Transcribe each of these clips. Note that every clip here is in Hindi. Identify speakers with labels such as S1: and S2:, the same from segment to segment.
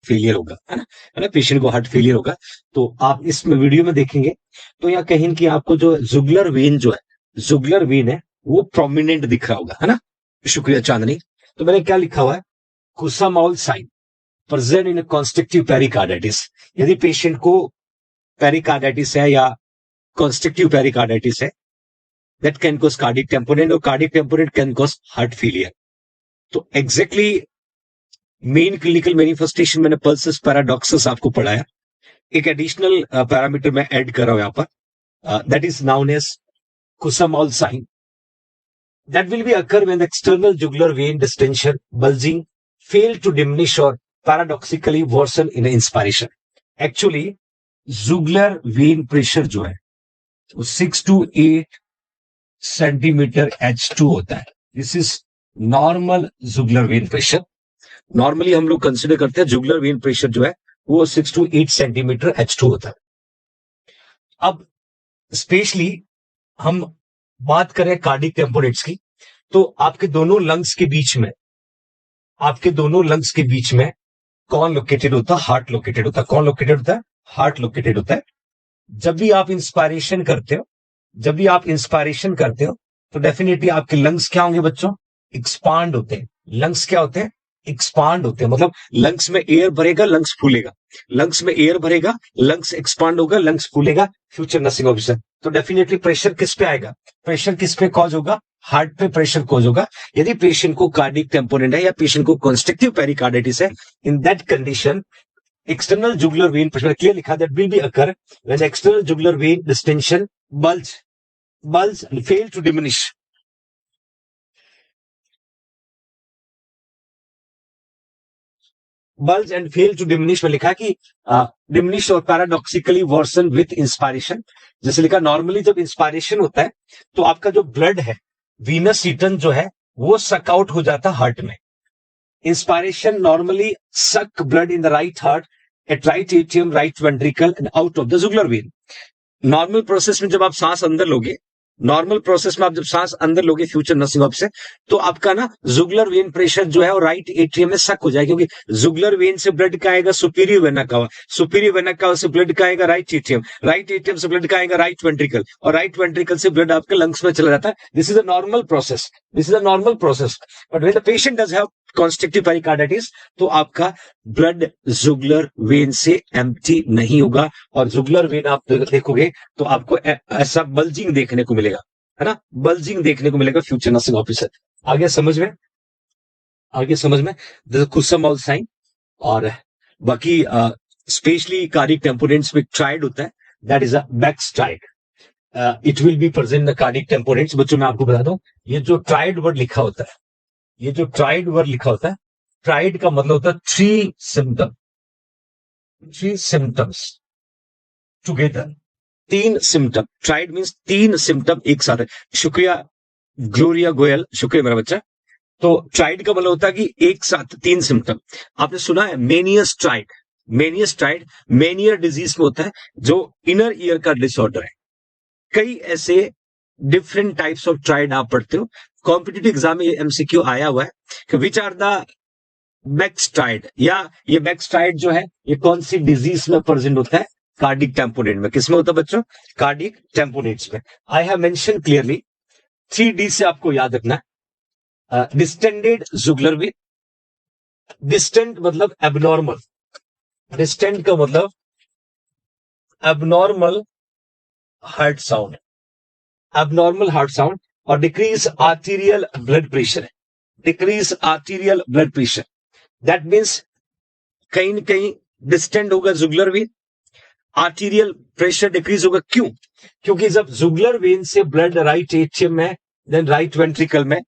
S1: फेलियर होगा, है ना, पेशेंट को हार्ट फेलियर होगा। तो आप इस वीडियो में देखेंगे तो यहाँ कहीं कि आपको जो जुगुलर वेन जो है, जुगुलर वेन है वो प्रोमिनेंट दिख रहा होगा, है ना। शुक्रिया चांदनी। तो मैंने क्या लिखा हुआ है, Kussmaul sign present in constrictive pericarditis. यदि पेशेंट को पेरिकार्डाइटिस है या कॉन्स्ट्रिक्टिव पेरिकार्डाइटिस है, that can cause cardiac tamponade, और cardiac tamponade can cause heart failure. तो एग्जैक्टली मेन क्लिनिकल मैनिफेस्टेशन मैंने पल्सस पैराडॉक्सस आपको पढ़ाया। एक एडिशनल पैरामीटर मैं ऐड कर रहा हूं यहां पर, that is known as Kussmaul sign. That will be occur when the external jugular vein distension, bulging, fail to diminish or paradoxically worsen in inspiration. Actually, jugular vein pressure जो है वो 6 to 8 सेंटीमीटर H2 होता है। This is normal jugular vein pressure. Normally हम लोग कंसिडर करते हैं जुगुलर वेन प्रेशर जो है वो 6 to 8 सेंटीमीटर H2 होता है। अब स्पेशली हम बात करें कार्डिक टेम्पोनेंट्स की, तो आपके दोनों लंग्स के बीच में, आपके दोनों लंग्स के बीच में कौन लोकेटेड होता है, हार्ट लोकेटेड होता है। कौन लोकेटेड होता है, हार्ट लोकेटेड होता है। जब भी आप इंस्पायरेशन करते हो, जब भी आप इंस्पायरेशन करते हो तो डेफिनेटली आपके लंग्स क्या होंगे बच्चों, एक्सपांड होते हैं। लंग्स क्या होते हैं, एक्सपांड होते हैं। मतलब लंग्स में एयर भरेगा, लंग्स फूलेगा, लंग्स में एयर भरेगा, लंग्स एक्सपांड होगा, लंग्स फूलेगा, फ्यूचर नर्सिंग ऑफिसर। तो डेफिनेटली प्रेशर किस पे आएगा, प्रेशर किस पे कॉज होगा, हार्ट पे प्रेशर कॉज होगा। यदि पेशेंट को कार्डिक टेम्पोनेंट है या पेशेंट को कॉन्स्ट्रिक्टिव पेरिकार्डाइटिस है, in that condition external jugular vein pressure clear लिखा, that will be occur when external jugular vein distension bulge and fail to diminish, bulge and fail to diminish में लिखा कि diminish और paradoxically worsen with inspiration। जैसे लिखा नॉर्मली जब इंस्पायरेशन होता है तो आपका जो ब्लड है, वीनस रिटर्न जो है वो सक आउट हो जाता है हार्ट में। Inspiration normally suck blood in the right heart at right atrium, right ventricle and out of the jugular vein. Normal process में जब आप सांस अंदर लोगे, नॉर्मल प्रोसेस में आप जब सांस अंदर लोगे फ्यूचर नर्सिंग ऑफ से, तो आपका ना जुगुलर वेन प्रेशर जो है वो राइट एट्रियम में सक हो जाएगा, क्योंकि जुगुलर वेन से ब्लड का आएगा superior vena cava, superior vena cava से ब्लड का आएगा राइट एट्रियम, राइट एट्रियम से ब्लड का आएगा राइट वेंट्रिकल, और राइट वेंट्रिकल से ब्लड आपके लंग्स में चला जाता है। This is a normal process, this is a normal process. But when the patient does have constrictive pericarditis तो आपका ब्लड जुगुलर वेन से एम्प्टी नहीं होगा, और जुगुलर वेन आप देखोगे तो आपको ऐसा बल्जिंग देखने को मिलेगा, है ना, बल्जिंग देखने को मिलेगा फ्यूचर नर्सिंग ऑफिसर। आगे समझ में, आगे समझ में कुसामॉल साइन। और बाकी स्पेशली कार्डिक टेम्पोनेंट्स में ट्राइड होता है, that is a back stride. It will be present the cardiac tamponades. बच्चों मैं आपको बता दूं, ये जो ट्राइड वर्ड लिखा होता है, ये जो ट्राइड वर्ड लिखा होता है, ट्राइड का मतलब होता है three symptom, three symptoms together, तीन सिम्टम। ट्राइड मींस तीन सिम्टम एक साथ है। शुक्रिया ग्लोरिया गोयल, शुक्रिया मेरा बच्चा। तो ट्राइड का मतलब होता है कि एक साथ तीन सिम्टम। आपने सुना है मेनियस ट्राइड, मेनियस ट्राइड मेनियर डिजीज में होता है जो इनर ईयर का डिसऑर्डर है। कई ऐसे डिफरेंट टाइप्स ऑफ ट्राइड आप पढ़ते हो, कॉम्पिटिटिव एग्जाम में एमसीक्यू आया हुआ है कि विच आर द बैकस्ट्राइड, या ये बैकस्ट्राइड जो है ये कौन सी डिजीज में प्रेजेंट होता है, कार्डिक टेम्पोनेंट में। किसमें होता है बच्चों, कार्डिक टेम्पोनेंट्स में। आई हैव मेंशन क्लियरली 3D से आपको याद रखना है। डिस्टेंडेड जुगुलर वेन, डिस्टेंट मतलब एबनॉर्मल, डिस्टेंट का मतलब abnormal heart sound, abnormal heart sound. और डिक्रीज आर्टीरियल ब्लड प्रेशर है, decrease arterial blood pressure. That means कहीं न कहीं डिस्टेंट होगा jugular vein, arterial pressure decrease होगा। क्यों, क्योंकि जब जुगुलर वेन से ब्लड राइट एट्रियम में, देन राइट वेंट्रिकल में,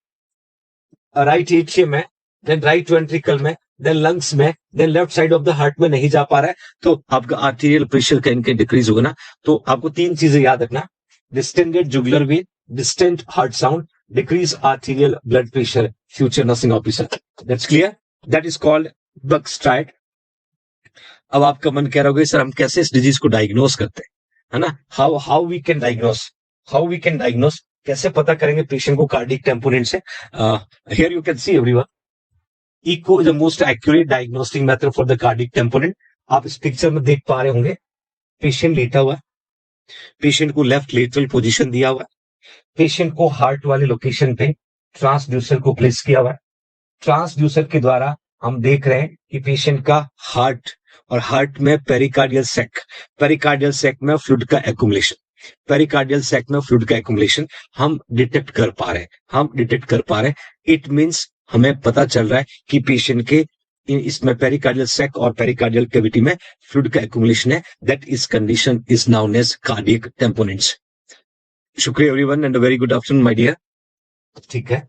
S1: राइट एट्रियम में, देन राइट वेंट्रिकल में, देन लंग्स में, then left side of the heart में नहीं जा पा रहा है, तो आपका आर्टीरियल प्रेशर कहीं कहीं डिक्रीज होगा ना। तो आपको तीन चीजें याद रखना, distended jugular vein, distant heart sound, decrease arterial blood pressure, future nursing officer. That's clear, that is called backstride. अब आपका मन कह रहा होगा सर हम कैसे इस डिजीज को डायग्नोस करते हैं, है ना, how we can diagnose, how we can diagnose, कैसे पता करेंगे पेशेंट को कार्डिक टेम्पोनेंट से। Here you can see everyone, echo is the most accurate diagnostic method for the cardiac tamponade. आप इस पिक्चर में देख पा रहे होंगे, पेशेंट लेटा हुआ है, पेशेंट को लेफ्ट लेटरल पोजीशन दिया हुआ है, पेशेंट को हार्ट वाले लोकेशन पे ट्रांसड्यूसर को प्लेस किया हुआ है। ट्रांसड्यूसर के द्वारा हम देख रहे हैं कि पेशेंट का हार्ट और हार्ट में पेरिकार्डियल सैक में फ्लूइड का एक्युमुलेशन, पेरिकार्डियल सैक में फ्लूइड का एक्युमुलेशन हम डिटेक्ट कर पा रहे हैं। इट मींस हमें पता चल रहा है कि पेशेंट के इसमें पेरिकार्डियल सैक और पेरिकार्डियल कैविटी में फ्लूइड का एक्युमुलेशन है। That is condition is known as cardiac tamponades. शुक्रिया everyone and very good afternoon my dear. ठीक है,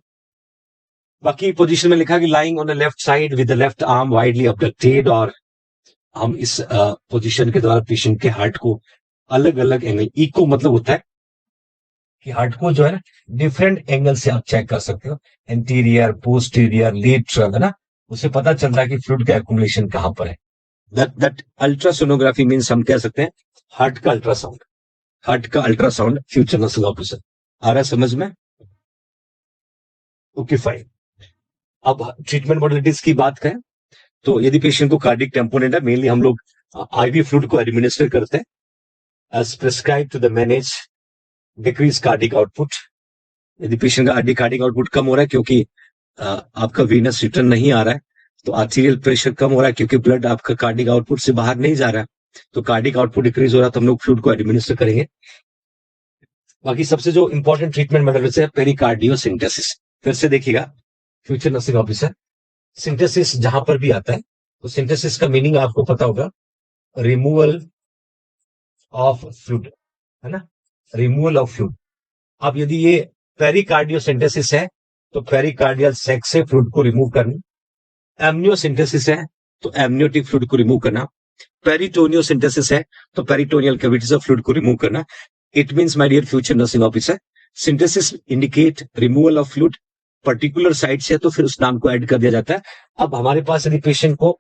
S1: बाकी पोजीशन में लिखा कि lying on the left side with the left arm widely abducted, और हम इस पोजीशन के द्वारा पेशेंट के हार्ट को अलग अलग एंगल, इको मतलब होता है कि हार्ट को जो है ना डिफरेंट एंगल से आप चेक कर सकते हो, एंटीरियर, पोस्टीरियर, लेटरल, है ना, उसे पता चल रहा है कि फ्लूइड का एक्युमुलेशन कहां पर है। दैट अल्ट्रासोनोग्राफी मींस हम कह सकते हैं हार्ट का अल्ट्रासाउंड फ्यूचर नर्सिंग ऑफिसर। आ रहा है समझ में? Okay fine. अब ट्रीटमेंट मॉडलिटीज की बात करें तो यदि पेशेंट को कार्डिक टेम्पोनेंट है, मेनली हम लोग आईवी फ्लूइड को एडमिनिस्टर करते हैं as prescribe to the manage decrease cardiac output. यदि पेशेंट का कार्डिक आउटपुट कम हो रहा है क्योंकि आपका वीनस रिटर्न नहीं आ रहा है, तो आर्टीरियल प्रेशर कम हो रहा है क्योंकि ब्लड आपका कार्डिक आउटपुट से बाहर नहीं जा रहा है, तो कार्डिक आउटपुट डिक्रीज हो रहा है, तो हम लोग फ्लूइड को एडमिनिस्टर करेंगे। बाकी सबसे जो इंपॉर्टेंट ट्रीटमेंट मेथड है पेरिकार्डियोसिंथेसिस। फिर से देखिएगा फ्यूचर नर्सिंग ऑफिसर, सिंथेसिस जहां पर भी आता है तो सिंथेसिस का मीनिंग आपको पता होगा, रिमूवल ऑफ फ्लूइड, है ना, रिमूवल ऑफ फ्लूइड। अब यदि ये पेरिकार्डियोसिंथेसिस है तो पेरिकार्डियल सैक से फ्लूइड को रिमूव करना, एमनियोसिंथेसिस है तो एमनियोटिक फ्लूइड को रिमूव करना, पेरिटोनियोसिंथेसिस है तो पेरिटोनियल कैविटी से फ्लूइड को रिमूव करना। It means my dear future nursing officer, centesis indicate removal of fluid, particular side से तो फिर उस नाम को ऐड कर दिया जाता है। अब हमारे पास यदि पेशेंट को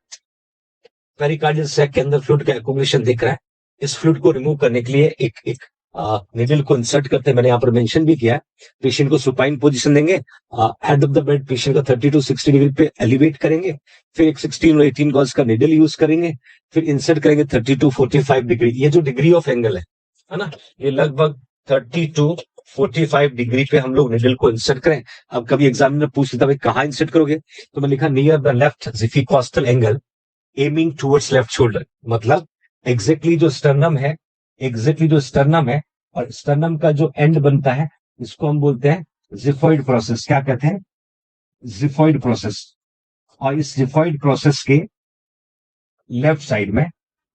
S1: पेरिकार्डियल सैक के अंदर फ्लूइड का एक्युमुलेशन दिख रहा है, इस फ्लूइड को रिमूव करने के लिए एक निडल को इंसर्ट करते हैं, मैंने यहाँ पर मेंशन भी किया है। पेशेंट को सुपाइन पोजीशन देंगे, head of the bed patient का 30 to 60 डिग्री पे एलिवेट करेंगे, फिर एक 16 और 18 गॉज का निडल यूज करेंगे, फिर इंसर्ट करेंगे 30 to 45 डिग्री। ये जो डिग्री ऑफ एंगल है ना, ये लगभग 30 to 45 डिग्री पे हम लोग निडल को इंसर्ट करें। अब कभी एग्जामिनर पूछ लेता है कहाँ इंसर्ट करोगे, तो मैं लिखा near the left xiphicostal angle aiming towards left shoulder. मतलब एग्जैक्टली जो स्टर्नम है और स्टर्नम का जो एंड बनता है इसको हम बोलते हैं जिफॉइड प्रोसेस। क्या कहते हैं? Xiphoid process. और इस जिफॉइड प्रोसेस के लेफ्ट साइड में,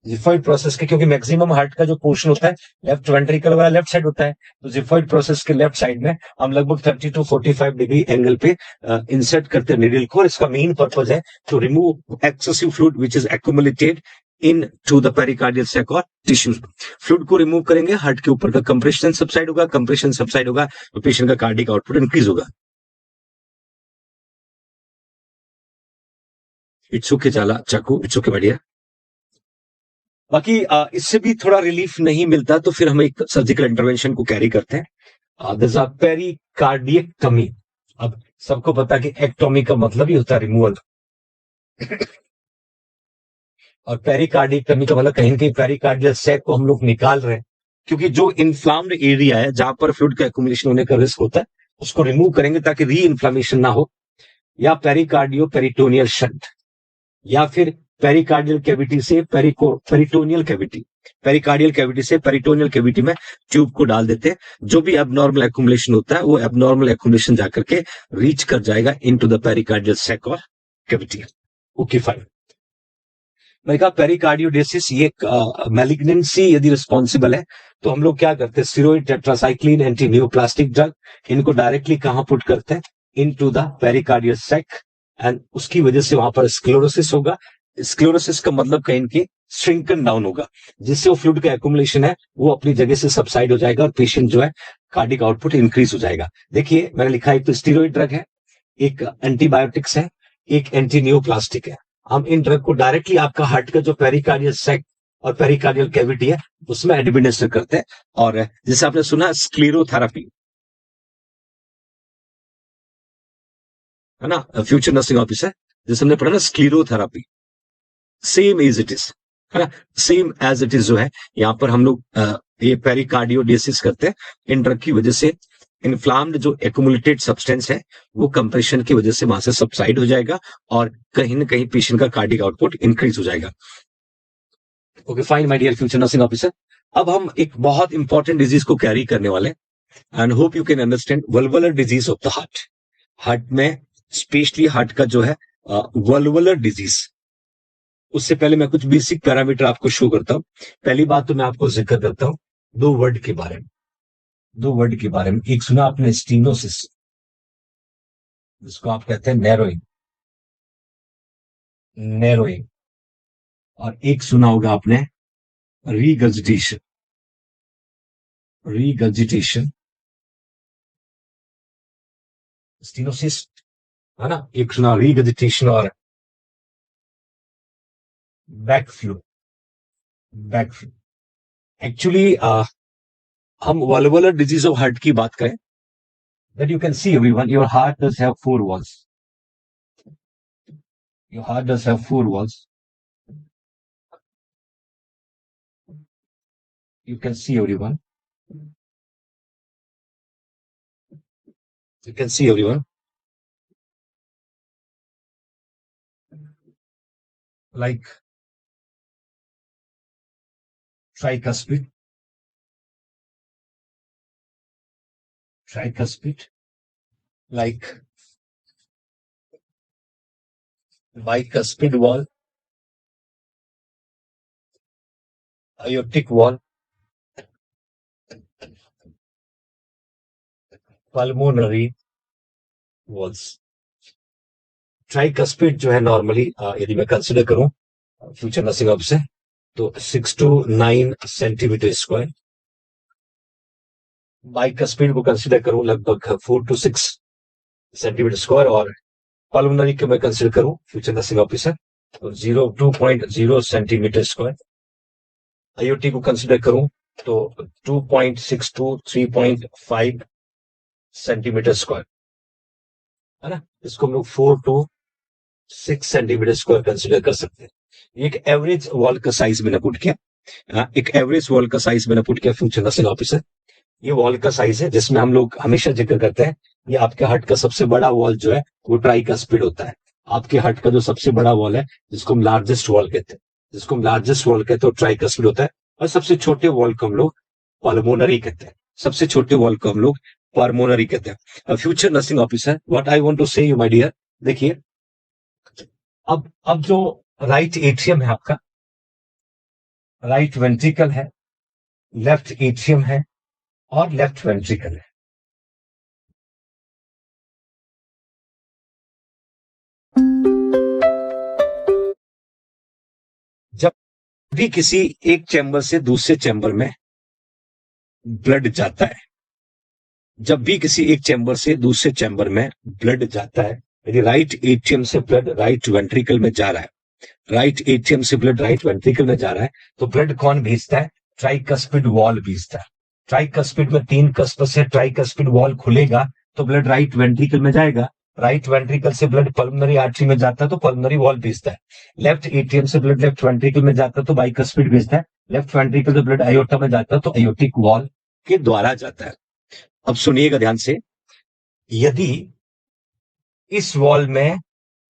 S1: जिफॉइड प्रोसेस के, क्योंकि मैक्सिमम हार्ट का जो पोर्शन होता है लेफ्ट वेंट्रिकल वाला लेफ्ट साइड होता है, तो जिफॉइड प्रोसेस के लेफ्ट साइड में हम लगभग 30 to 45 डिग्री एंगल पे इंसर्ट करते हैं निडल को। इसका मेन पर्पज है to remove excessive fluid which is accumulated into the pericardial sac और टिश्यूज। फ्लूइड को रिमूव करेंगे, हार्ट के ऊपर का कंप्रेशन सबसाइड होगा, तो पेशेंट का कार्डिक आउटपुट इंक्रीज होगा। इट्स ओके चाला चाकू, इट्स ओके बढ़िया। बाकी इससे भी थोड़ा रिलीफ नहीं मिलता तो फिर हम एक सर्जिकल इंटरवेंशन को कैरी करते हैं, पेरिकार्डियक्टमी। अब सबको पता कि एक्टोमी का मतलब ही होता है रिमूवल, और पेरिकार्डियक्टमी का मतलब कहीं ना कहीं पेरिकार्डियल सैक को हम लोग निकाल रहे हैं, क्योंकि जो इन्फ्लाम्ड एरिया है जहां पर फ्लूइड का एक्युमुलेशन होने का रिस्क होता है उसको रिमूव करेंगे ताकि री इन्फ्लामेशन ना हो, या पेरिकार्डियो पेरिटोनियल शंट, या फिर पेरिकार्डियल कैविटी से पेरिटोनियल कैविटी, पेरिकार्डियल कैविटी से पेरिटोनियल कैविटी में ट्यूब को डाल देते हैं। जो भी एबनॉर्मल एक्युमुलेशन होता है वो एबनॉर्मल एक्युमुलेशन जाकर के रीच कर जाएगा इनटू द पेरिकार्डियल सैक और कैविटी। Okay fine. मैं कहा पेरिकार्डियोडेसिस ये मैलिग्नेंसी यदि रिस्पॉन्सिबल है तो हम लोग क्या करते हैं, steroid, tetracycline, anti neoplastic drug, इनको डायरेक्टली कहां पुट करते हैं, into the pericardial sac, and उसकी वजह से वहां पर स्क्लेरोसिस होगा। स्क्लेरोसिस का मतलब कहीं की श्रिंकन डाउन होगा, जिससे वो फ्लूइड का एक्युमुलेशन है वो अपनी जगह से सबसाइड हो जाएगा और पेशेंट जो है कार्डिक आउटपुट इंक्रीज हो जाएगा। देखिए मैंने लिखा है, एक तो स्टेरॉइड ड्रग है, एक एंटीबायोटिक्स है, एक एंटी न्यूप्लास्टिक है। हम इन ड्रग को डायरेक्टली आपका हार्ट का जो पेरिकार्डियल सैक और पेरिकार्डियल कैविटी है उसमें एडमिनिस्टर करते हैं। और जैसे आपने सुना स्क्लेरोथेरेपी, है ना, फ्यूचर नर्सिंग ऑफिसर, जैसे हमने पढ़ा ना स्क्लीरोथेरेपी, सेम एज इट इज, है ना, सेम एज इट इज जो है यहाँ पर हम लोग ये पेरिकार्डियोडेसिस करते हैं। इन ड्रग की वजह से इन्फ्लाम्ड जो एक्यूमुलेटेड सब्सटेंस है वो कंप्रेशन की वजह से वहां से सबसाइड हो जाएगा और कहीं ना कहीं पेशेंट का कार्डिक आउटपुट इंक्रीज हो जाएगा। Okay fine my dear future nursing officer, अब हम एक बहुत इंपॉर्टेंट डिजीज को कैरी करने वाले हैं and hope you can understand valvular disease of the heart. Heart में स्पेशली हार्ट का जो है वल्वुलर डिजीज, उससे पहले मैं कुछ बेसिक पैरामीटर आपको शो करता हूं। पहली बात तो मैं आपको जिक्र करता हूं दो वर्ड के बारे में, दो वर्ड के बारे में। एक सुना आपने स्टीनोसिस, जिसको आप कहते हैं नैरोइंग, नैरोइंग, और एक सुना होगा आपने रीगर्जिटेशन, रीगर्जिटेशन, स्टीनोसिस, है ना, एक सुना रीगर्जिटेशन और बैकफ्लो, बैकफ्लो। एक्चुअली हम वल्वुलर डिजीज ऑफ हार्ट की बात करें, that you can see everyone, your heart does have four walls. Your heart does have four walls. You can see everyone. You can see everyone. Like tricuspid, tricuspid, like bicuspid wall, aortic wall, pulmonary walls. Tricuspid जो है नॉर्मली यदि मैं कंसिडर करूं फ्यूचर नर्सिंग ऑफ से तो 6 to 9 सेंटीमीटर स्क्वायर, बाइकस्पिड को कंसिडर करूं लगभग 4 to 6 सेंटीमीटर स्क्वायर, और पल्मोनरी को मैं कंसिडर करूं फ्यूचर नर्सिंग ऑफिसर तो 2.0 सेंटीमीटर स्क्वायर, आईओटी को कंसिडर करूं तो 2.6 to 3.5 सेंटीमीटर स्क्वायर, है ना। इसको हम लोग 4 to 6 सेंटीमीटर स्क्वायर कंसिडर कर सकते हैं। एक एवरेज वॉल का साइज मैंने पुट किया, एक एवरेज वॉल का साइज मैंने पुट किया फ्यूचर नर्सिंग ऑफिसर। ये वॉल का साइज है जिसमें हम लोग हमेशा जिक्र करते हैं, ये आपके हार्ट का सबसे बड़ा वॉल जो है वो ट्राइकस्पिड होता है। आपके हार्ट का जो सबसे बड़ा वॉल है जिसको हम लार्जेस्ट वॉल कहते हैं, जिसको हम लार्जेस्ट वॉल कहते हैं, ट्राइकस्पिड होता है। और सबसे छोटे वॉल को हम लोग पल्मोनरी कहते हैं, सबसे छोटे वॉल को हम लोग पल्मोनरी कहते हैं। Future nursing officer, what I want to say you my dear, देखिए अब जो राइट एट्रियम है आपका, राइट वेंट्रिकल है, लेफ्ट एट्रियम है और लेफ्ट वेंट्रिकल है। जब भी किसी एक चैम्बर से दूसरे चैम्बर में ब्लड जाता है, जब भी किसी एक चैम्बर से दूसरे चैम्बर में ब्लड जाता है, यदि राइट एट्रियम से ब्लड राइट वेंट्रिकल में जा रहा है, राइट एट्रियम से ब्लड राइट वेंट्रिकल में जा रहा है, तो ब्लड कौन भेजता है? ट्राइकस्पिड वॉल भेजता है। ट्राइकस्पिड में 3 कस्प से ट्राइकस्पिड वॉल खुलेगा तो ब्लड राइट वेंट्रिकल में जाएगा, राइट वेंट्रिकल से ब्लड पल्मोनरी आर्टरी में जाता है तो पल्मोनरी वॉल भेजता है। लेफ्ट एट्रियम से ब्लड लेफ्ट वेंट्रिकल में जाता है तो बाइकस्पिड भेजता है। लेफ्ट वेंट्रिकल से ब्लड आयोटा में जाता है तो आयोटिक वॉल के द्वारा जाता है। अब सुनिएगा ध्यान से, यदि इस वॉल में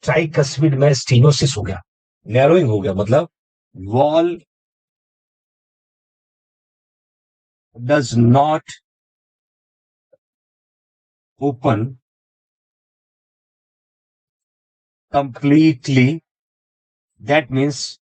S1: ट्राइकस्पिड में स्टीनोसिस हो गया, नैरोइंग हो गया, मतलब wall does not open completely, that means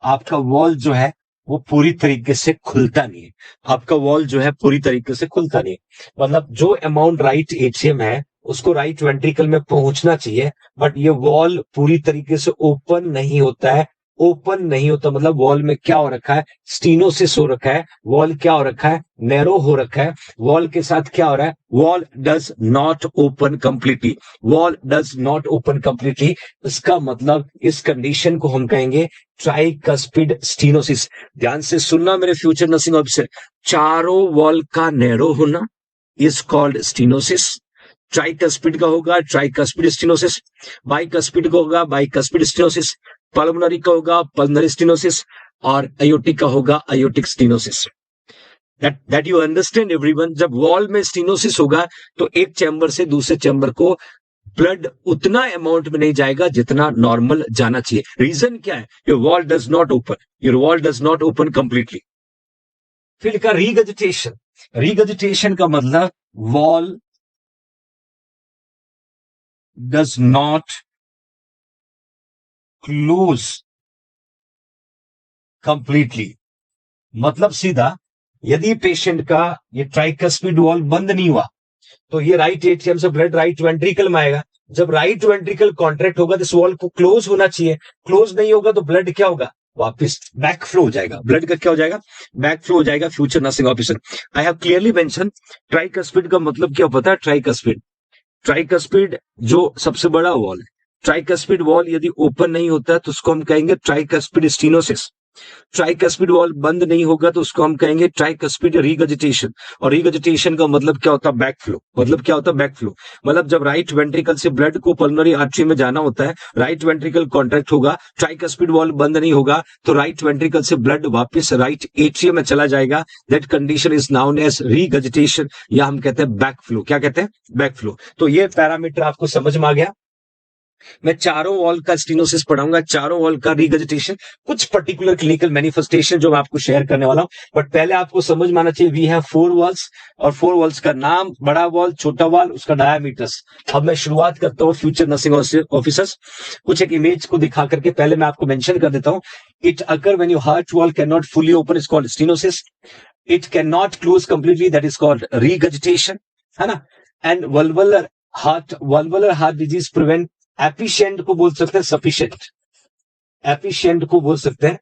S1: आपका वॉल जो है वो पूरी तरीके से खुलता नहीं है। आपका वॉल जो है पूरी तरीके से खुलता नहीं है, मतलब जो अमाउंट राइट एट्रियम है उसको राइट वेंट्रिकल में पहुंचना चाहिए, बट ये वॉल पूरी तरीके से ओपन नहीं होता है। ओपन नहीं होता मतलब वॉल में क्या हो रखा है? स्टीनोसिस हो रखा है। वॉल क्या हो रखा है? नैरो हो रखा है। वॉल के साथ क्या हो रहा है? Wall does not open completely, wall does not open completely. इसका मतलब इस कंडीशन को हम कहेंगे ट्राइकस्पिड स्टीनोसिस। ध्यान से सुनना मेरे फ्यूचर नर्सिंग ऑफिसर, चारों वॉल का नैरो होना इज कॉल्ड स्टीनोसिस, ट्राइकस्पिड का होगा ट्राइकस्पिड स्टेनोसिस, बाइकस्पिड का होगा बाइकस्पिड स्टेनोसिस, पल्मोनरी का होगा पल्मोनरी स्टेनोसिस, और अयोटिक का होगा aortic stenosis. That you understand everyone. जब वॉल में स्टेनोसिस होगा तो एक चैम्बर से दूसरे चैम्बर को ब्लड उतना अमाउंट में नहीं जाएगा जितना नॉर्मल जाना चाहिए। रीजन क्या है? Your wall does not open, your wall does not open completely. फिर लिखा रीगजिटेशन। रीगजिटेशन का मतलब wall does not close completely. मतलब सीधा, यदि पेशेंट का ये ट्राइकस्पिड वॉल बंद नहीं हुआ तो ये राइट एट्रियम से ब्लड राइट वेंट्रिकल में आएगा। जब राइट वेंट्रिकल कॉन्ट्रैक्ट होगा तो इस वॉल को क्लोज होना चाहिए, क्लोज नहीं होगा तो ब्लड क्या होगा? वापस बैक फ्लो हो जाएगा। ब्लड का क्या हो जाएगा? बैक फ्लो हो जाएगा। Future nursing officer, I have clearly mention tricuspid का मतलब क्या पता है? ट्राइकस्पिड, ट्राइकस्पिड जो सबसे बड़ा वॉल है, ट्राइकस्पिड वॉल यदि ओपन नहीं होता है तो उसको हम कहेंगे ट्राइकस्पिड स्टेनोसिस। ट्राइकस्पिड वॉल बंद नहीं होगा तो उसको हम कहेंगे ट्राइकस्पिड रीगजिटेशन। और रीगजिटेशन का मतलब क्या होता है? Back flow. मतलब क्या होता है? Back flow. मतलब जब राइट वेंट्रिकल से ब्लड को पल्मोनरी आर्टरी में जाना होता है, राइट वेंट्रिकल कॉन्ट्रैक्ट होगा, ट्राइकस्पिड वॉल बंद नहीं होगा तो राइट वेंट्रिकल से ब्लड वापस राइट एट्रियम में चला जाएगा। That condition is known as regurgitation, या हम कहते हैं बैक फ्लो। क्या कहते हैं? Back flow. तो ये पैरामीटर आपको समझ में आ गया। मैं चारों वॉल का स्टेनोसिस पढ़ाऊंगा, चारों वॉल का रीगजिटेशन, कुछ पर्टिकुलर क्लिनिकल मैनिफेस्टेशन जो मैं आपको शेयर करने वाला हूं। बट पहले आपको समझ में आना चाहिए वी हैव 4 वॉल्स, और 4 वॉल्स का नाम, बड़ा वॉल, छोटा वॉल, उसका डायामीटर्स। अब मैं शुरुआत करता हूं फ्यूचर नर्सिंग ऑफिसर्स। कुछ एक इमेज को दिखा करके पहले मैं आपको मेंशन कर देता हूं। It occur when your heart valve can not fully open, is called stenosis. It can not close completely, that is called regurgitation, है ना। And valvular heart disease prevent, efficient को बोल सकते हैं सफिशिएंट, एफिशिएंट को बोल सकते हैं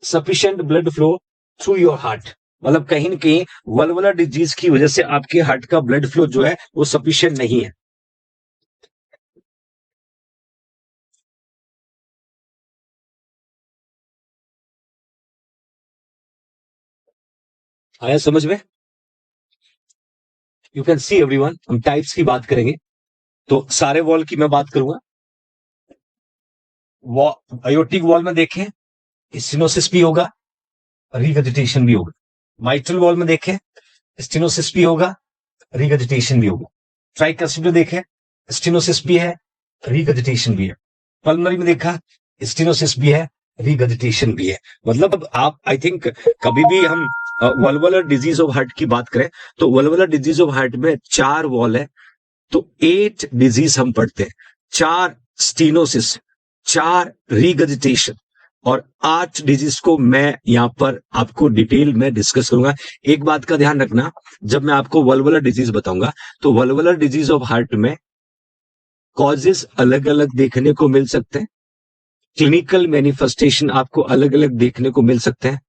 S1: sufficient blood flow through your heart. मतलब कहीं न कहीं वल्वुलर डिजीज की वजह से आपके हार्ट का ब्लड फ्लो जो है वो सफिशिएंट नहीं है। आया समझ में? यू कैन सी एवरीवन, हम टाइप्स की बात करेंगे तो सारे वॉल की मैं बात करूंगा। अयोटिक वॉल में देखें स्टेनोसिस भी होगा, रीगजिटेशन भी होगा। माइट्रल वॉल में देखें स्टेनोसिस भी होगा, रीगजिटेशन भी होगा। ट्राइकस्पिड में देखें स्टेनोसिस भी है, रीगजिटेशन भी है। पल्मोनरी में देखा स्टेनोसिस भी है, रीगजिटेशन भी है। मतलब आप, आई थिंक कभी भी हम वल्वुलर डिजीज ऑफ हार्ट की बात करें तो वल्वुलर डिजीज ऑफ हार्ट में 4 वॉल है तो 8 डिजीज हम पढ़ते हैं। 4 स्टेनोसिस, 4 रीगजिटेशन और 8 डिजीज को मैं यहां पर आपको डिटेल में डिस्कस करूंगा। एक बात का ध्यान रखना, जब मैं आपको वल्वुलर डिजीज बताऊंगा तो वल्वुलर डिजीज ऑफ हार्ट में कॉजेस अलग अलग देखने को मिल सकते हैं, क्लिनिकल मैनिफेस्टेशन आपको अलग अलग देखने को मिल सकते हैं।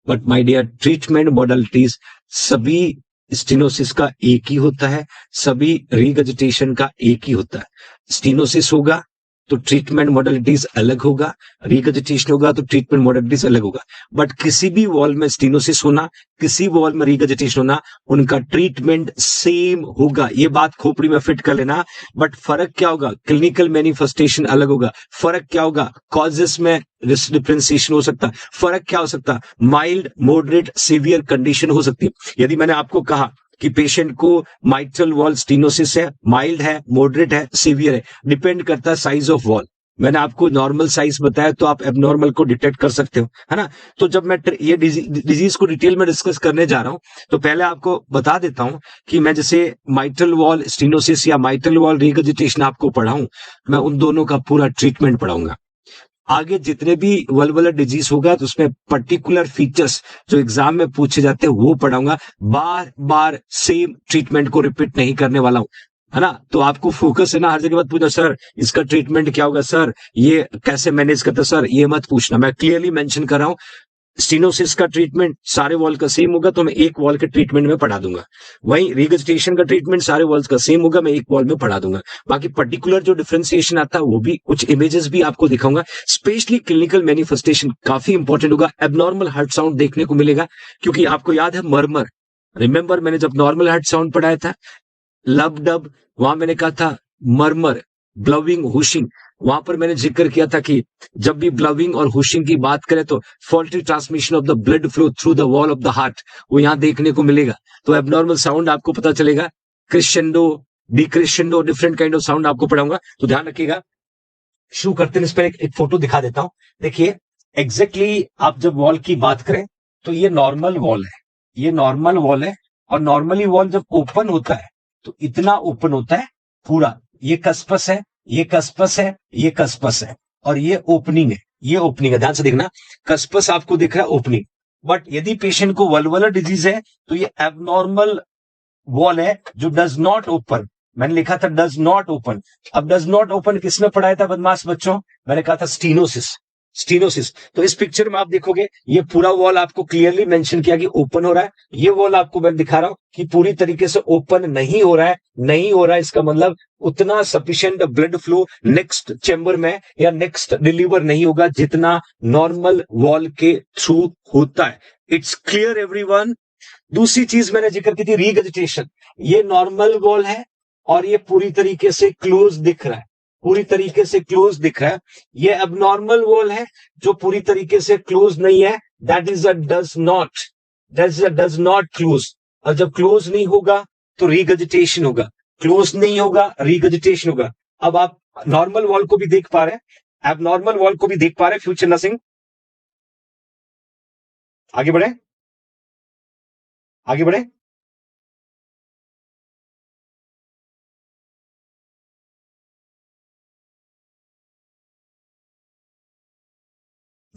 S1: But my dear, treatment modalities सभी स्टेनोसिस का एक ही होता है, सभी रीगजिटेशन का एक ही होता है। स्टेनोसिस होगा तो ट्रीटमेंट मॉडलिटीज अलग होगा, रीगजिटेशन होगा तो ट्रीटमेंट मॉडलिटीज अलग होगा। बट किसी भी वॉल में स्टेनोसिस होना, किसी वॉल में रीगजिटेशन होना, उनका ट्रीटमेंट सेम होगा। ये बात खोपड़ी में फिट कर लेना। बट फर्क क्या होगा? क्लिनिकल मैनिफेस्टेशन अलग होगा। फर्क क्या होगा? कॉजेस में डिफरेंशिएशन हो सकता है। फर्क क्या हो सकता है? माइल्ड, मॉडरेट, सीवियर कंडीशन हो सकती है। यदि मैंने आपको कहा कि पेशेंट को माइट्रल वॉल स्टेनोसिस है, माइल्ड है, मॉडरेट है, सीवियर है, डिपेंड करता है साइज ऑफ वॉल। मैंने आपको नॉर्मल साइज बताया तो आप एबनॉर्मल को डिटेक्ट कर सकते हो, है ना। तो जब मैं ये डिजीज को डिटेल में डिस्कस करने जा रहा हूं तो पहले आपको बता देता हूं कि मैं जैसे माइट्रल वॉल स्टेनोसिस या माइट्रल वॉल रीगजिटेशन आपको पढ़ाऊं, मैं उन दोनों का पूरा ट्रीटमेंट पढ़ाऊंगा। आगे जितने भी वल्वुलर डिजीज होगा तो उसमें पर्टिकुलर फीचर्स जो एग्जाम में पूछे जाते हैं वो पढ़ाऊंगा। बार बार सेम ट्रीटमेंट को रिपीट नहीं करने वाला हूं, है ना। तो आपको फोकस है ना, हर जगह मत पूछना सर इसका ट्रीटमेंट क्या होगा, सर ये कैसे मैनेज करता, सर ये मत पूछना। मैं क्लियरली मेंशन कर रहा हूं स्टेनोसिस का ट्रीटमेंट सारे वॉल का सेम होगा तो मैं एक वॉल के ट्रीटमेंट में पढ़ा दूंगा। वहीं रीगजिटेशन का ट्रीटमेंट सारे वॉल्स का सेम होगा, मैं एक वॉल में पढ़ा दूंगा। बाकी पर्टिकुलर जो डिफरेंशिएशन आता है वो भी कुछ इमेजेस भी आपको दिखाऊंगा। स्पेशली क्लिनिकल मैनिफेस्टेशन काफी इंपॉर्टेंट होगा। एबनॉर्मल हार्ट साउंड देखने को मिलेगा क्योंकि आपको याद है मरमर, रिमेंबर मैंने जब नॉर्मल हार्ट साउंड पढ़ाया था लब डब, वहां मैंने कहा था मरमर, ब्लविंग, हुशिंग, वहां पर मैंने जिक्र किया था कि जब भी ब्लविंग और हुशिंग की बात करें तो faulty transmission of the blood flow through the wall of the heart, वो यहां देखने को मिलेगा। तो एबनॉर्मल साउंड आपको पता चलेगा, crescendo, decrescendo, different kind of sound आपको पढ़ाऊंगा, तो ध्यान रखिएगा। शुरू करते हैं, इस पर एक फोटो दिखा देता हूं। देखिए एग्जैक्टली आप जब वॉल की बात करें तो ये नॉर्मल वॉल है, ये नॉर्मल वॉल है। और नॉर्मली वॉल जब ओपन होता है तो इतना ओपन होता है पूरा, ये कस्पस है, ये कस्पस है, ये कस्पस है, और ये ओपनिंग है, ये ओपनिंग है। ध्यान से देखना, कस्पस आपको दिख रहा है, ओपनिंग। बट यदि पेशेंट को वल्वुलर डिजीज है तो ये एबनॉर्मल वॉल है जो डज नॉट ओपन। मैंने लिखा था डज नॉट ओपन। अब डज नॉट ओपन किसमें पढ़ाया था बदमाश बच्चों? मैंने कहा था स्टीनोसिस, स्टीनोसिस। तो इस पिक्चर में आप देखोगे ये पूरा वॉल आपको क्लियरली मेंशन किया कि ओपन हो रहा है। ये वॉल आपको मैं दिखा रहा हूं कि पूरी तरीके से ओपन नहीं हो रहा है, नहीं हो रहा है। इसका मतलब उतना sufficient blood flow next chamber में या नेक्स्ट डिलीवर नहीं होगा जितना नॉर्मल वॉल के थ्रू होता है। It's clear everyone. दूसरी चीज मैंने जिक्र की थी रीगजिटेशन। ये नॉर्मल वॉल है और ये पूरी तरीके से क्लोज दिख रहा है, पूरी तरीके से क्लोज दिख रहा है। ये अबनॉर्मल वॉल है जो पूरी तरीके से क्लोज नहीं है, that is a does not, that is a does not close. और जब क्लोज नहीं होगा तो रीगजिटेशन होगा, क्लोज नहीं होगा रीगजिटेशन होगा। अब आप नॉर्मल वॉल को भी देख पा रहे हैं, एबनॉर्मल वॉल को भी देख पा रहे हैं। फ्यूचर नर्सिंग, आगे बढ़े, आगे बढ़े।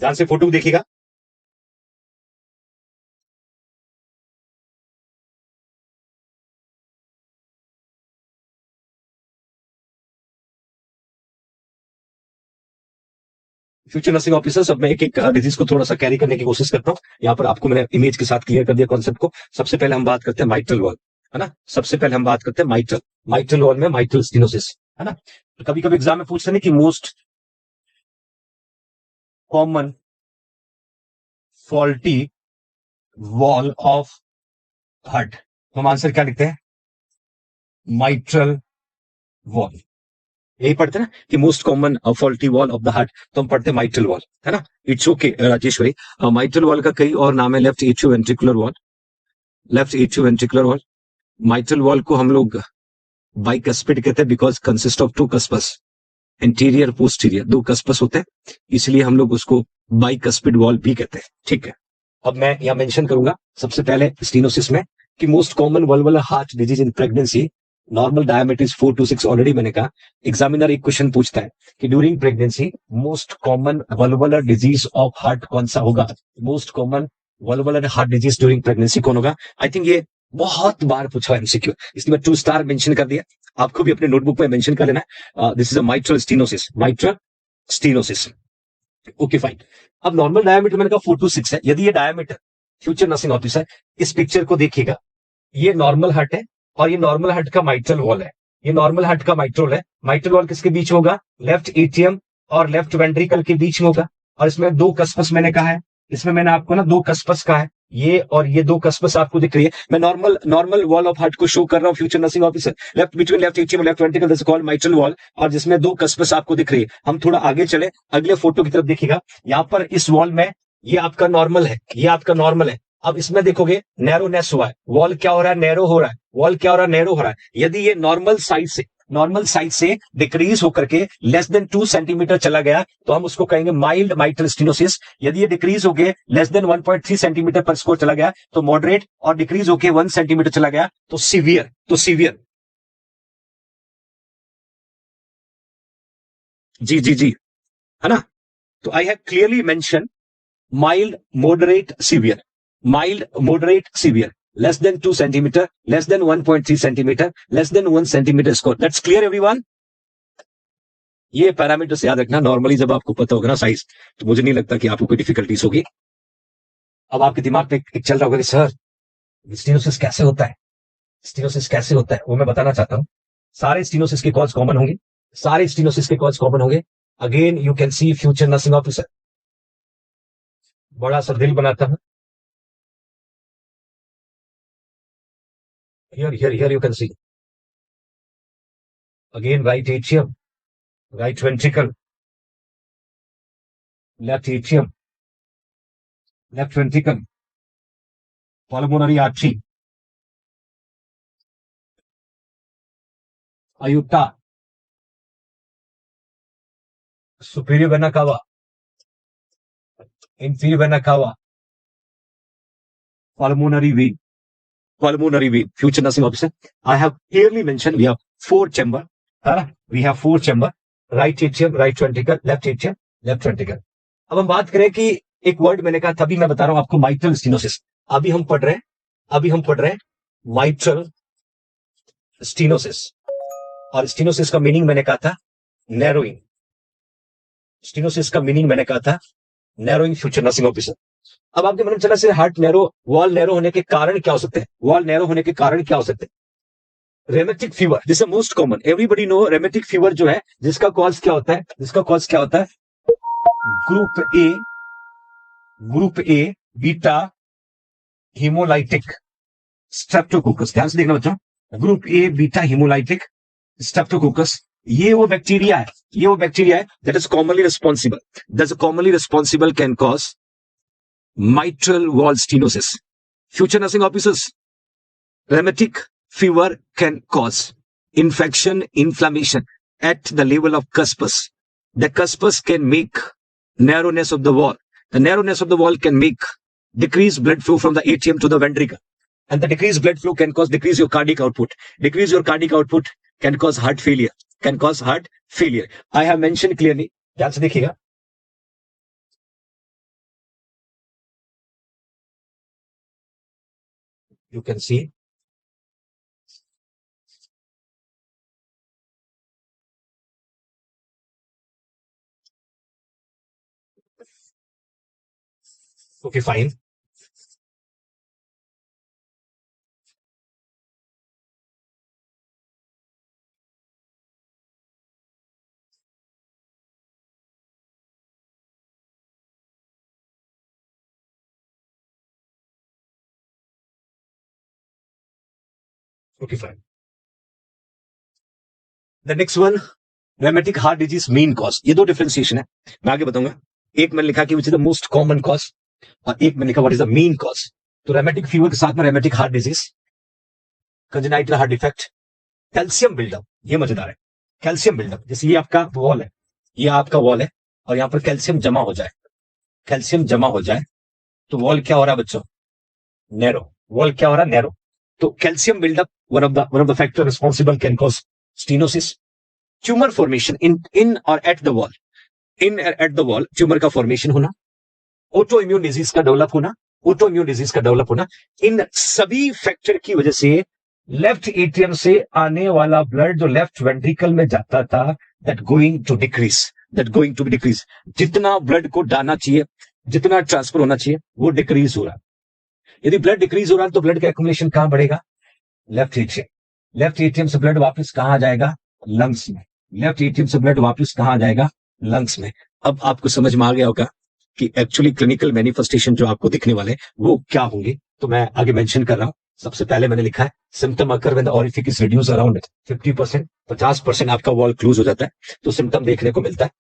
S1: ध्यान से फोटो देखिएगा। फ्यूचर नर्सिंग ऑफिसर्स, अब मैं एक एक डिजीज को थोड़ा सा कैरी करने की कोशिश करता हूं। यहाँ पर आपको मैंने इमेज के साथ क्लियर कर दिया कॉन्सेप्ट को। सबसे पहले हम बात करते हैं माइट्रल वॉल, है ना। सबसे पहले हम बात करते हैं माइट्रल, माइट्रल वॉल में माइट्रल स्टेनोसिस, है ना। तो कभी कभी एग्जाम में पूछते हैं कि most common faulty valve of heart, हम आंसर क्या लिखते हैं? Mitral valve. यही पढ़ते हैं ना कि most common faulty valve of the heart, तो हम पढ़ते हैं माइट्रल वॉल, है ना। It's okay Rajeshwari. Mitral valve का कई और नाम है, left atrio ventricular valve, left atrio ventricular valve. Mitral valve को हम लोग बाइकस्पिड कहते हैं because consist of two cusps, interior posterior, दो कस्पस होते हैं, इसलिए हम लोग उसको बाइकस्पिड वॉल भी कहते हैं, ठीक है। अब मैं यहां मेंशन करूंगा सबसे पहले स्टीनोसिस में कि most common valvular heart disease in pregnancy, normal diameter is 4 to 6, already मैंने कहा। एग्जामिनर एक क्वेश्चन पूछता है कि during pregnancy most common valvular disease of heart कौन सा होगा? Most common valvular heart disease during pregnancy कौन होगा? आई थिंक ये बहुत बार पूछा एमसीक्यू, इसलिए मैं 2 स्टार मेंशन कर दिया। आपको भी अपने नोटबुक में मेंशन कर लेना है, this is a mitral stenosis, mitral stenosis. Okay fine. अब नॉर्मल डायमीटर मैंने कहा 4 to 6 है। यदि ये डायमीटर, फ्यूचर नर्सिंग ऑफिसर इस पिक्चर को देखिएगा, ये नॉर्मल हार्ट है और ये नॉर्मल हार्ट का माइट्रल वॉल है, ये नॉर्मल हार्ट का माइट्रल है। माइट्रल वॉल किसके बीच में होगा? लेफ्ट एट्रियम और लेफ्ट वेंट्रिकल के बीच में होगा। और इसमें दो कस्पस मैंने कहा है, इसमें मैंने आपको ना दो कस्पस कहा है, ये और ये दो कस्पस आपको दिख रही है। मैं normal normal wall of heart को शो कर रहा हूं future nursing officer, left between left atrium left ventricle, this is called mitral valve, और जिसमें दो कस्पस आपको दिख रही है। हम थोड़ा आगे चले, अगले फोटो की तरफ देखिएगा। यहां पर इस वॉल में ये आपका नॉर्मल है, ये आपका नॉर्मल है। अब इसमें देखोगे नैरोनेस हुआ है, वॉल क्या हो रहा है? नैरो हो रहा है, वॉल क्या हो रहा है? नैरो हो रहा है। यदि ये नॉर्मल साइज से डिक्रीज होकर के लेस देन 2 सेंटीमीटर चला गया तो हम उसको कहेंगे माइल्ड माइट्रल स्टेनोसिस। यदि ये डिक्रीज होके लेस देन 1.3 सेंटीमीटर पर स्क्वायर चला गया तो मॉडरेट, और डिक्रीज होके 1 सेंटीमीटर चला गया तो सीवियर, तो सीवियर। जी जी जी, है ना। तो I have clearly mention mild, moderate, severe, mild, moderate, severe, less than 2 centimeter, less than 1.3 centimeter, less than 1 centimeter square. That's clear everyone? ये पैरामीटर्स याद रखना। नॉर्मली जब आपको पता होगा ना साइज, तो मुझे नहीं लगता कि आपको कोई डिफिकल्टीज होगी। अब आपके दिमाग में एक चल रहा होगा कि सर स्टीनोसिस कैसे होता है, स्टीनोसिस कैसे होता है, वो मैं बताना चाहता हूं। सारे स्टीनोसिस के कॉज कॉमन होंगे, सारे स्टीनोसिस के कॉज कॉमन होंगे। Again you can C future nursing officer, बड़ा सा दिल बनाता हूं, here here here you can see again right atrium, right ventricle, left atrium, left ventricle, pulmonary artery, aorta, superior vena cava, inferior vena cava, pulmonary vein, pulmonary vein. Future nursing officer, I have clearly mentioned we have 4 chamber. We have 4 chamber, right atrium, right ventricle, left atrium, left ventricle. अब हम बात करें कि एक वर्ड मैंने कहा तभी मैं बता रहा हूं आपको, माइट्रल स्टीनोसिस. अभी हम पढ़ रहे हैं माइट्रल स्टीनोसिस. और स्टीनोसिस का मीनिंग मैंने कहा था नैरोइंग. स्टीनोसिस का मीनिंग मैंने कहा था नैरोइंग. फ्यूचर नर्सिंग ऑफिसर, अब आपके मन में चला से हार्ट नैरो, वॉल नैरो होने के कारण क्या हो सकते हैं? वॉल नैरो होने के कारण क्या हो सकते हैं? Rheumatic fever, this is most common. Everybody know rheumatic fever जो है, जिसका कॉज क्या होता है? Group A beta haemolytic streptococcus. ध्यान से देखना बच्चों, group A beta haemolytic streptococcus. ये वो बैक्टीरिया है that is commonly responsible can cause mitral wall stenosis. Future nursing officers, rheumatic fever can cause inflammation at the level of cuspus. The cuspus can make narrowness of the wall. The narrowness of the wall can make decreased blood flow from the atrium to the ventricle. And the decreased blood flow can cause decrease your cardiac output. Decrease your cardiac output can cause heart failure. I have mentioned clearly. ध्यान से देखिएगा. You can see. Okay, fine. Okay, fine. The next one, rheumatic heart disease mean cause. ये दो डिफरेंशिएशन है, मैं आगे बताऊंगा. एक मैंने लिखा कि which is the most common cause, और एक मैंने लिखा what is the mean cause. तो rheumatic फीवर के साथ में rheumatic heart disease, congenital heart defect, calcium buildup. ये मजेदार है, कैल्शियम बिल्डअप. जैसे ये आपका वॉल है, और यहां पर कैल्शियम जमा हो जाए, तो वॉल क्या हो रहा है बच्चों? नैरो. तो calcium buildup, one of the factor responsible can cause stenosis. Tumor formation in or at the wall, tumour का फॉर्मेशन होना, ऑटो इम्यून डिजीज का डेवलप होना. इन सभी फैक्टर की वजह से लेफ्ट एट्रियम से आने वाला ब्लड जो लेफ्ट वेंट्रिकल में जाता था, दैट गोइंग टू डिक्रीज. जितना ब्लड को डालना चाहिए, जितना ट्रांसफर होना चाहिए, वो डिक्रीज हो रहा है. यदि ब्लड डिक्रीज हो रहा है तो ब्लड का एक्युमुलेशन कहां बढ़ेगा? लेफ्ट एट्रियम से ब्लड वापस कहां जाएगा? लंग्स में. अब आपको समझ में आ गया होगा कि एक्चुअली क्लिनिकल मैनिफेस्टेशन जो आपको दिखने वाले वो क्या होंगे. तो मैं आगे मेंशन कर रहा हूं. सबसे पहले मैंने लिखा है symptom occur when the orifice reduce around 50%, 50% आपका वॉल क्लोज हो जाता है, तो सिम्टम देखने को मिलता है.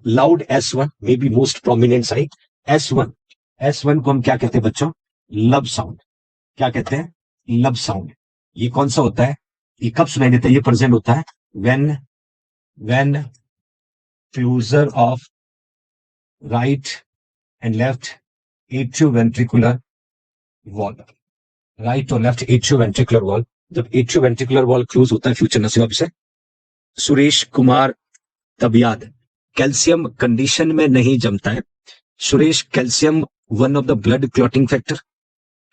S1: Loud S1 may be most prominent sign. S1 को हम क्या कहते हैं बच्चों? लब साउंड. क्या कहते हैं? लब साउंड. ये कौन सा होता है? ये कब सुनाई देता है? ये प्रेजेंट होता है when fusion of right and left atrioventricular valve. Right और लेफ्ट एट्रियोवेंट्रिकुलर वॉल. जब एट्रियोवेंट्रिकुलर वॉल क्लोज होता है, future nursing officer Suresh Kumar तबियाद, कैल्शियम कंडीशन में नहीं जमता है. Suresh, calcium one of the blood clotting factor,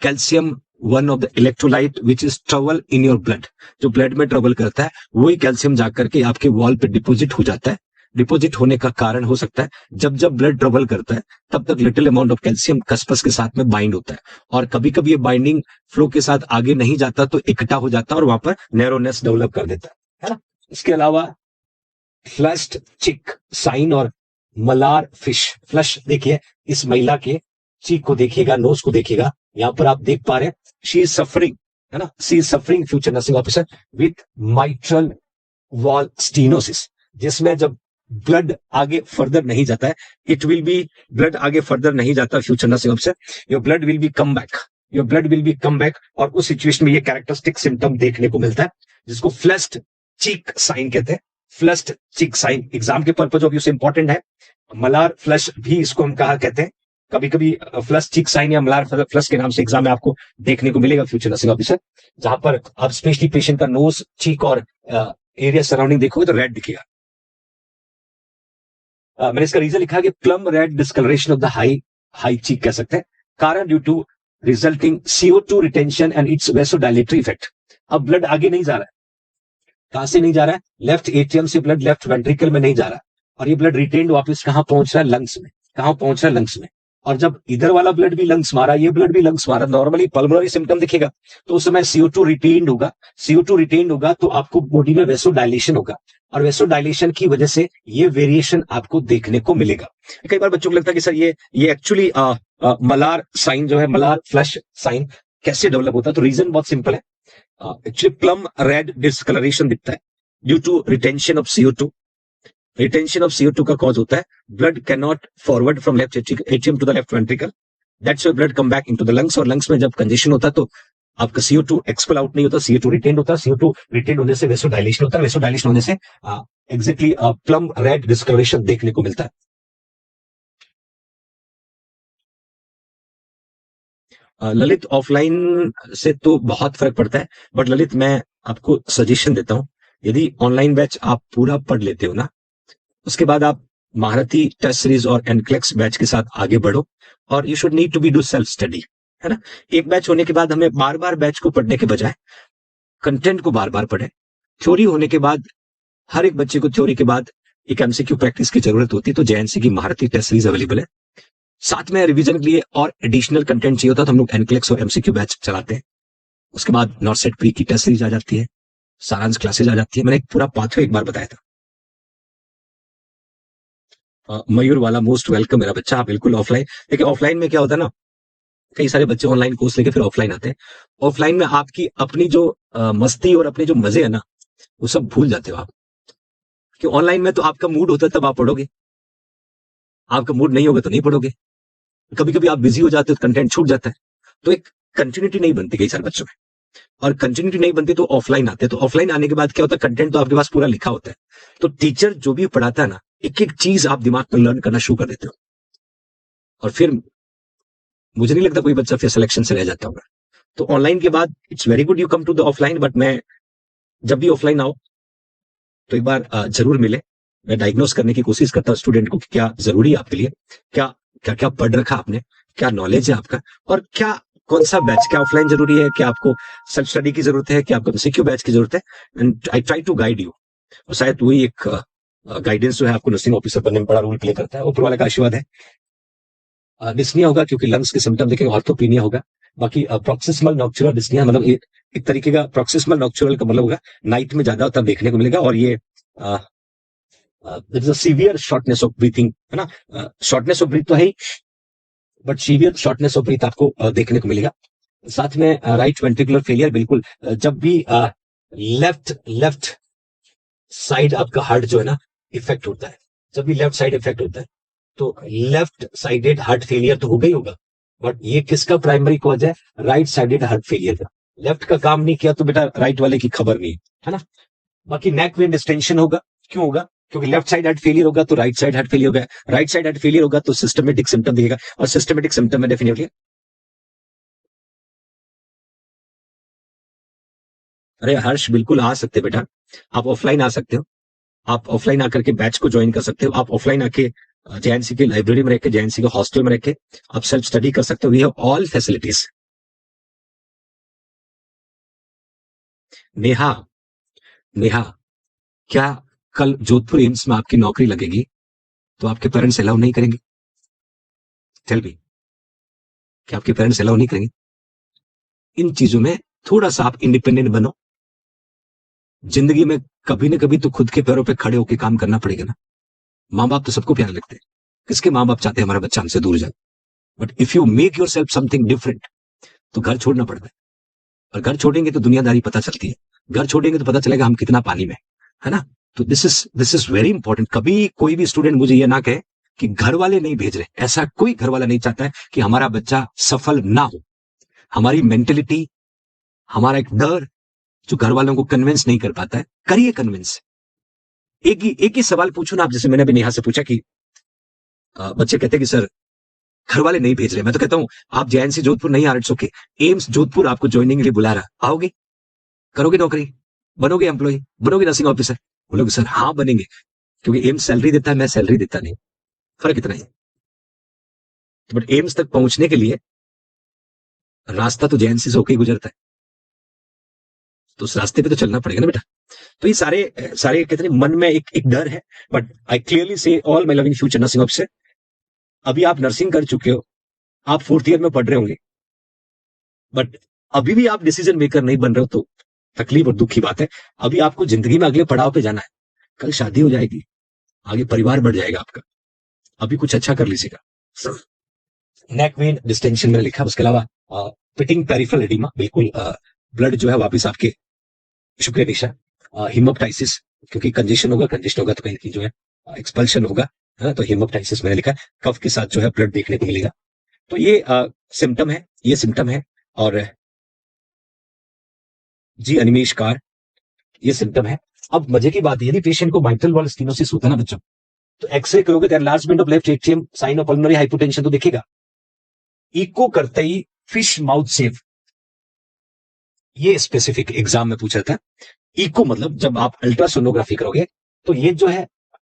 S1: calcium one of the electrolyte which is trouble in your blood. जो ब्लड में ट्रबल करता है वही कैल्शियम जाकर के आपके वॉल पे डिपोजिट हो जाता है. डिपोजिट होने का कारण हो सकता है जब ब्लड ट्रबल करता है तब तक लिटिल अमाउंट ऑफ कैल्शियम कस्पस के साथ में बाइंड होता है, और कभी कभी ये बाइंडिंग फ्लो के साथ आगे नहीं जाता तो इकट्ठा हो जाता है और वहां पर नैरोनेस डेवलप कर देता है ना. इसके अलावा फ्लश्ड चिक साइन और मलार फिश. फ्लश देखिए, इस महिला के चीक को देखिएगा, नोज को देखिएगा, यहां पर आप देख पा रहे हैं शी इज सफरिंग, है ना, she is suffering future nursing officer with mitral valve stenosis, जिसमें जब ब्लड आगे फर्दर नहीं जाता है, इट विल बी ब्लड आगे फर्दर नहीं जाता फ्यूचर नर्सिंग से, your blood will be come back, your blood will be come back. और उस सिचुएशन में ये कैरेक्टरिस्टिक सिम्टम देखने को मिलता है जिसको फ्लश्ड चीक साइन कहते हैं। फ्लश्ड चीक साइन एग्जाम के पर्पज ऑफ यूज इंपॉर्टेंट है। मलार फ्लश भी इसको हम कहा कहते हैं। कभी कभी फ्लश चीक साइन या मलार फ्लश के नाम से एग्जाम में आपको देखने को मिलेगा फ्यूचर नर्सिंग ऑफिसर, जहां पर आप स्पेशली पेशेंट का नोज, चीक और एरिया सराउंडिंग देखोगे तो रेड दिखेगा। मैंने इसका रीजन लिखा कि plum red discoloration of the high cheek कह सकते हैं, कारण due to resulting CO2 retention and its vasodilatory effect. अब ब्लड आगे नहीं जा रहा है, कहां से नहीं जा रहा है? लेफ्ट एट्रियम से ब्लड लेफ्ट वेंट्रिकल में नहीं जा रहा, और ये ब्लड रिटेन्ड वापस कहां पहुंच रहा है? लंग्स में। कहां पहुंच रहा है? लंग्स में। और जब इधर वाला ब्लड भी लंग्स मारा, ये ब्लड भी लंग्स मारा, नॉर्मली पल्मोनरी सिम्टम दिखेगा, तो उस समय CO2 रिटेन्ड होगा। CO2 रिटेन्ड होगा तो आपको बॉडी में वेसोडाइलेशन होगा, और वेसोडाइलेशन की वजह से ये वेरिएशन आपको देखने को मिलेगा। कई बार बच्चों को लगता है कि सर ये एक्चुअली मलार साइन जो है, मलार फ्लश साइन कैसे डेवलप होता है? तो रीजन बहुत सिंपल है। एक्चुअली प्लम रेड डिस्कलरेशन दिखता है due to retention of CO2। Retention of CO2 का कॉज होता है blood can not forward from left atrium to the left ventricle, that's why blood come back into the lungs, और लंग्स में जब कंजेशन होता है तो आपका CO2 एक्सपेल आउट नहीं होता, CO2 रिटेन होता है। CO2 रिटेन होने से वेसोडाइलेशन होता है, वेसोडाइलेशन होने से एग्जैक्टली प्लम रेड डिस्कलरेशन देखने को मिलता है। ललित ऑफलाइन से तो बहुत फर्क पड़ता है, बट ललित मैं आपको सजेशन देता हूं, यदि ऑनलाइन बैच आप पूरा पढ़ लेते हो ना, उसके बाद आप महारथी टेस्ट सीरीज और एनक्लेक्स बैच के साथ आगे बढ़ो, और you should need to be do self study, है ना। एक बैच होने के बाद हमें बार बार बैच को पढ़ने के बजाय कंटेंट को बार बार पढ़े। थ्योरी होने के बाद हर एक बच्चे को थ्योरी के बाद एक MCQ प्रैक्टिस की जरूरत होती है, तो JNC की महारथी टेस्ट सीरीज अवेलेबल है। साथ में रिवीजन के लिए और एडिशनल कंटेंट चाहिए होता है तो हम लोग एनक्लेक्स और MCQ बैच चलाते हैं। उसके बाद नॉर्सेट प्री की टेस्ट सीरीज आ जाती है, सारांश क्लासेज आ जाती है। मैंने एक पूरा पाथवे एक बार बताया था। मयूर वाला मोस्ट वेलकम मेरा बच्चा। हाँ, बिल्कुल ऑफलाइन। देखिए ऑफलाइन में क्या होता है ना, कई सारे बच्चे ऑनलाइन कोर्स लेके फिर ऑफलाइन आते हैं। ऑफलाइन में आपकी अपनी जो मस्ती और अपने जो मजे है ना, वो सब भूल जाते हो आप। कि ऑनलाइन में तो आपका मूड होता है तब आप पढ़ोगे, आपका मूड नहीं होगा तो नहीं पढ़ोगे। कभी कभी आप बिजी हो जाते हो, कंटेंट छूट जाता है, तो एक कंटिन्यूटी नहीं बनती कई सारे बच्चों में, और कंटिन्यूटी नहीं बनती तो ऑफलाइन आते हैं। तो ऑफलाइन आने के बाद क्या होता है, कंटेंट तो आपके पास पूरा लिखा होता है, तो टीचर जो भी पढ़ाता है ना, एक एक चीज आप दिमाग में लर्न करना शुरू कर देते हो, और फिर मुझे नहीं लगता कोई बच्चा फिर सिलेक्शन से रह जाता होगा। तो ऑनलाइन के बाद it's very good you come to the offline, but मैं जब भी ऑफलाइन आओ तो एक बार जरूर मिले। मैं डायग्नोस करने की कोशिश करता हूँ स्टूडेंट को कि क्या जरूरी है आपके लिए, क्या क्या क्या पढ़ रखा आपने, क्या नॉलेज है आपका, और क्या कौन सा बैच, क्या ऑफलाइन जरूरी है, क्या आपको सेल्फ स्टडी की जरूरत है, क्या आपको MCQ बैच की जरूरत है। And I try to guide you, और शायद वही एक गाइडेंस जो है आपको नर्सिंग ऑफिसर बनने में बड़ा रोल प्ले करता है। ऊपर वाले का आशीर्वाद है। डिस्निया होगा क्योंकि लंग्स के सिम्टम देखेंगे, ऑर्थोपीनिया होगा। बाकी प्रोक्सिमल नॉक्चुरल डिस्निया मतलब एक तरीके का प्रोक्सिमल नॉक्चुरल का मतलब होगा नाइट में ज्यादा तब देखने को मिलेगा, और ये सीवियर शॉर्टनेस ऑफ ब्रीथिंग, है ना। शॉर्टनेस ऑफ ब्रीथ तो है ही, but severe shortness of breath आपको देखने को मिलेगा। साथ में राइट वेंट्रिकुलर फेलियर, बिल्कुल जब भी लेफ्ट साइड आपका हार्ट जो है ना इफेक्ट होता है, जब भी लेफ्ट साइड इफेक्ट होता है तो लेफ्ट साइडेड हार्ट फेलियर तो होगा ही होगा, बट ये किसका प्राइमरी कॉज है? राइट साइडेड हार्ट फेलियर का। लेफ्ट का काम नहीं किया तो बेटा राइट वाले की खबर नहीं, है ना। बाकी नेक वेन डिस्टेंशन होगा, क्यों होगा? क्योंकि लेफ्ट साइड हार्ट फेलियर होगा तो राइट साइड हार्ट फेलियर होगा, राइट साइड हार्ट फेलियर होगा तो सिस्टमेटिक सिम्टम दिखेगा, और सिस्टमेटिक सिम्टम में डेफिनेटली अरे हर्ष बिल्कुल आ सकते बेटा, आप ऑफलाइन आ सकते हो, आप ऑफलाइन आकर के बैच को ज्वाइन कर सकते हो, आप ऑफलाइन आके JNC की लाइब्रेरी में रह के, JNC के हॉस्टल में रह के आप सेल्फ स्टडी कर सकते हो। We have all facilities. Neha, Neha, क्या कल जोधपुर एम्स में आपकी नौकरी लगेगी तो आपके पेरेंट्स अलाउ नहीं करेंगे? टेल मी, क्या आपके पेरेंट्स अलाउ नहीं करेंगे? इन चीजों में थोड़ा सा आप इंडिपेंडेंट बनो। जिंदगी में कभी ना कभी तो खुद के पैरों पे खड़े होकर काम करना पड़ेगा ना। माँ बाप तो सबको प्यारे लगते हैं, किसके माँ बाप चाहते हैं हमारा बच्चा हमसे दूर जाए? But if you make your self something different तो घर छोड़ना पड़ता है, और घर छोड़ेंगे तो दुनियादारी पता चलती है, घर छोड़ेंगे तो पता चलेगा हम कितना पानी में, है ना। तो दिस इज वेरी इंपॉर्टेंट। कभी कोई भी स्टूडेंट मुझे ये ना कहे कि घर वाले नहीं भेज रहे, ऐसा कोई घर वाला नहीं चाहता है कि हमारा बच्चा सफल ना हो। हमारी मेंटेलिटी, हमारा एक डर जो घर वालों को कन्विंस नहीं कर पाता है, करिए कन्विंस। एक ही सवाल पूछो ना आप, जैसे मैंने अभी नेहा से पूछा कि बच्चे कहते हैं कि सर घर वाले नहीं भेज रहे। मैं तो कहता हूं आप जेएनसी जोधपुर नहीं आ रहे, ओके, एम्स जोधपुर आपको ज्वाइनिंग के लिए बुला रहा, आओगे, करोगे नौकरी, बनोगे एम्प्लॉय, बनोगे नर्सिंग ऑफिसर? बोलोगे सर हाँ बनेंगे, क्योंकि एम्स सैलरी देता है, मैं सैलरी देता नहीं, फर्क इतना ही। बट एम्स तक पहुंचने के लिए रास्ता तो जेएनसी से होकर ही गुजरता है, तो उस रास्ते पे तो चलना पड़ेगा ना बेटा। तो ये सारे सारे कहते हैं मन में एक डर है। बट आई क्लियरली से all my loving future nursing officer, अभी आप नर्सिंग कर चुके हो, आप 4th ईयर में पढ़ रहे होंगे, बट अभी भी आप डिसीजन मेकर नहीं बन रहे हो, तो तकलीफ और दुख की बात है। अभी आपको जिंदगी में अगले पड़ाव पे जाना है, कल शादी हो जाएगी, आगे परिवार बढ़ जाएगा आपका, अभी कुछ अच्छा कर लीजिएगा। नेक वेन डिस्टेंशन मैंने लिखा, उसके अलावा पिटिंग पेरिफेरल एडिमा, बिल्कुल ब्लड जो है वापस आपके, शुक्रिया निशा, हिमोप्टाइसिस, क्योंकि कंजेशन होगा तो कहीं की जो है एक्सपल्शन होगा, है ना, तो हिमोप्टाइसिस मैंने लिखा, कफ के साथ जो है ब्लड देखने को मिलेगा। तो ये सिम्टम है, ये सिम्टम है। और जी अनिमेश कार, ये सिम्टम है। अब मजे की बात है, यदि पेशेंट को माइट्रल वॉल स्टेनोसिस होता है ना बच्चों, तो एक्सरे करोगे तो enlargement of left atrium, sign of pulmonary hypotension तो दिखेगा। इको करते ही फिश माउथ शेप, ये स्पेसिफिक एग्जाम में पूछा था। इको मतलब जब आप अल्ट्रासोनोग्राफी करोगे तो ये जो है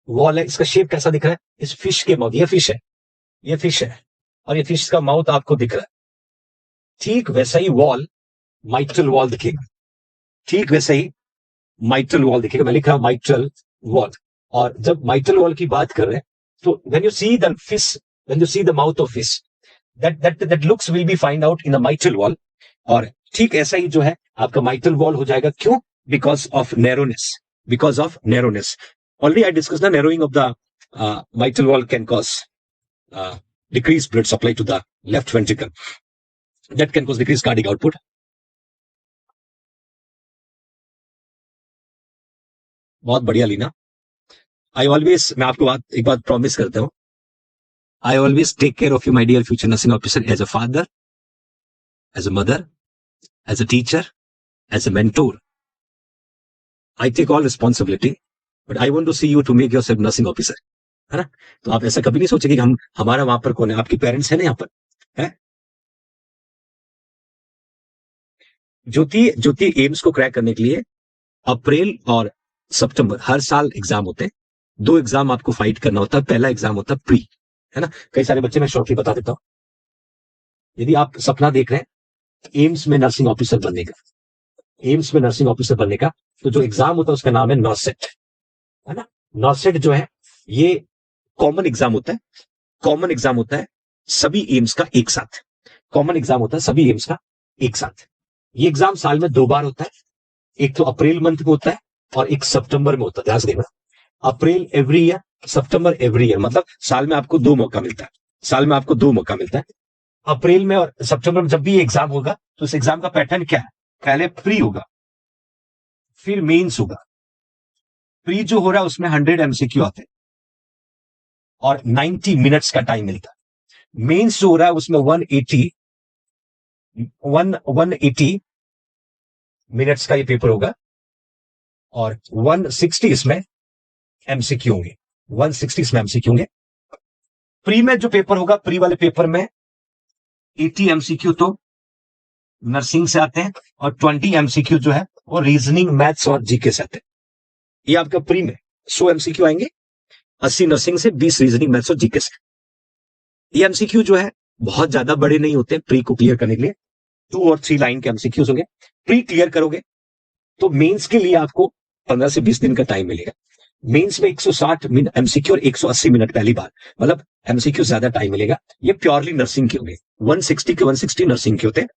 S1: वॉल है, इसका शेप कैसा दिख रहा है, इस फिश के माउथ, ये फिश है, ये फिश है, और ये फिश का माउथ आपको दिख रहा है। ठीक वैसा ही वॉल, माइट्रल वॉल दिखेगा, ठीक वैसे ही माइट्रल वॉल दिखेगा। मैं लिख रहा हूं माइट्रल वॉल। और जब माइट्रल वॉल की बात कर रहे हैं, तो when you see the fish, when you see the mouth of fish, that looks will be find out in the mitral wall. और ठीक ऐसा ही जो है आपका माइट्रल वॉल हो जाएगा। क्यों? Because of narrowness, because of narrowness. Already I discuss the narrowing of the mitral wall can cause decreased blood supply to the left ventricle. That can cause decreased cardiac output. बहुत बढ़िया लीना। मैं आपको एक बात प्रॉमिस करता हूं, I always take care of you my dear future nursing officer, as a father, as a mother, as a teacher, as a mentor. I take all responsibility, but I want to see you to make yourself nursing officer, है ना। तो आप ऐसा कभी नहीं सोचेंगे कि हमारा वहां पर कौन है, आपके पेरेंट्स है ना यहाँ पर, है। ज्योति एम्स को क्रैक करने के लिए अप्रैल और सितंबर हर साल एग्जाम होते हैं। 2 एग्जाम आपको फाइट करना होता है। पहला एग्जाम होता है प्री, है ना। कई सारे बच्चे, मैं शॉर्टली बता देता हूं। यदि आप सपना देख रहे हैं एम्स में नर्सिंग ऑफिसर बनने का, एम्स में नर्सिंग ऑफिसर बनने का, तो जो एग्जाम होता है उसका नाम है नॉसेट, है ना। नॉसेट जो है ये कॉमन एग्जाम होता है, कॉमन एग्जाम होता है सभी एम्स का एक साथ, कॉमन एग्जाम होता है सभी एम्स का एक साथ। ये एग्जाम साल में 2 बार होता है, एक तो अप्रैल मंथ में होता है और एक सितंबर में होता है। ध्यान से देखना, अप्रैल एवरी ईयर, सितंबर एवरी ईयर, मतलब साल में आपको 2 मौका मिलता है, साल में आपको 2 मौका मिलता है। अप्रैल में और सितंबर में जब भी एग्जाम होगा तो इस एग्जाम का पैटर्न क्या है, पहले प्री होगा, फिर मेंस होगा। प्री जो हो रहा है उसमें 100 एमसीक्यू आते हैं और 90 मिनट्स का टाइम मिलता है। मेंस जो हो रहा है उसमें 180 मिनट्स का ये पेपर होगा और 160 इसमें एमसीक्यू होंगे, 160 इसमें एमसीक्यू होंगे। प्री में जो पेपर होगा, प्री वाले पेपर में 80 एमसीक्यू तो नर्सिंग से आते हैं और 20 एमसीक्यू जो है वो रीजनिंग, मैथ्स और जीके से आते हैं। ये आपका प्री में 100 एमसीक्यू आएंगे, 80 नर्सिंग से, 20 रीजनिंग, मैथ्स और जीके से। ये एमसीक्यू जो है बहुत ज्यादा बड़े नहीं होते प्री को क्लियर करने के लिए, 2 और 3 लाइन के एमसीक्यूज होंगे। प्री क्लियर करोगे तो मेंस के लिए आपको 15 से 20 दिन का टाइम मिलेगा। मेंस में 160 मिनट एमसीक्यू और 180 मिनट पहली बार, मतलब एमसीक्यू ज्यादा टाइम मिलेगा। ये प्योरली नर्सिंग के होंगे, 160 के 160 नर्सिंग के होते हैं।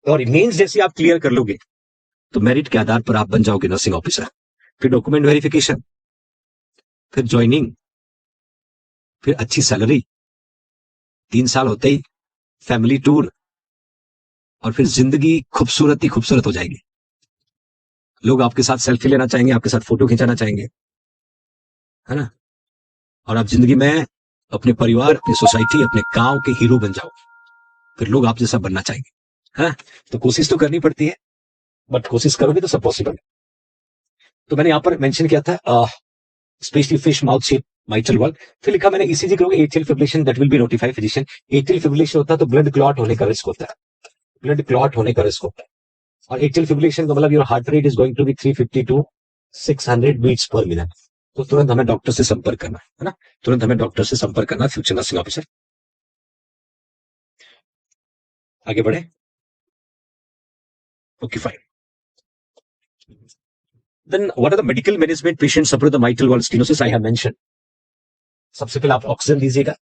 S1: और मेंस जैसे आप क्लियर कर लोगे तो मेरिट के आधार पर आप बन जाओगे नर्सिंग ऑफिसर। फिर डॉक्यूमेंट वेरिफिकेशन, फिर ज्वाइनिंग, फिर अच्छी सैलरी, 3 साल होते ही फैमिली टूर, और फिर जिंदगी खूबसूरत ही खूबसूरत हो जाएगी। लोग आपके साथ सेल्फी लेना चाहेंगे, आपके साथ फोटो खिंचाना चाहेंगे, है ना? और आप जिंदगी में अपने परिवार, अपनी सोसाइटी, अपने गांव के हीरो बन जाओ, फिर लोग आप जैसा बनना चाहेंगे, है ना? तो कोशिश तो करनी पड़ती है, बट कोशिश करोगे तो सब पॉसिबल है। तो मैंने यहां पर मेंशन किया था specially fish mouth shape mitral wall, फिर लिखा मैंने ईसीजी करोगे atrial fibrillation that will B notify physician. Atrial fibrillation होता है तो ब्लड क्लॉट होने का रिस्क होता है, ब्लड क्लॉट होने का रिस्क होता है। और एट्रियल फिब्रिलेशन का मतलब your heart rate is going to be 350 to 600 beats per minute. तो तुरंत हमें डॉक्टर से संपर्क करना है ना, तुरंत हमें डॉक्टर से संपर्क करना, फ्यूचर नर्सिंग ऑफिसर। आगे बढ़े, okay fine. Then what are the medical management patient suffer the mitral valve stenosis I have mention. सबसे पहले आप ऑक्सीजन दीजिएगा,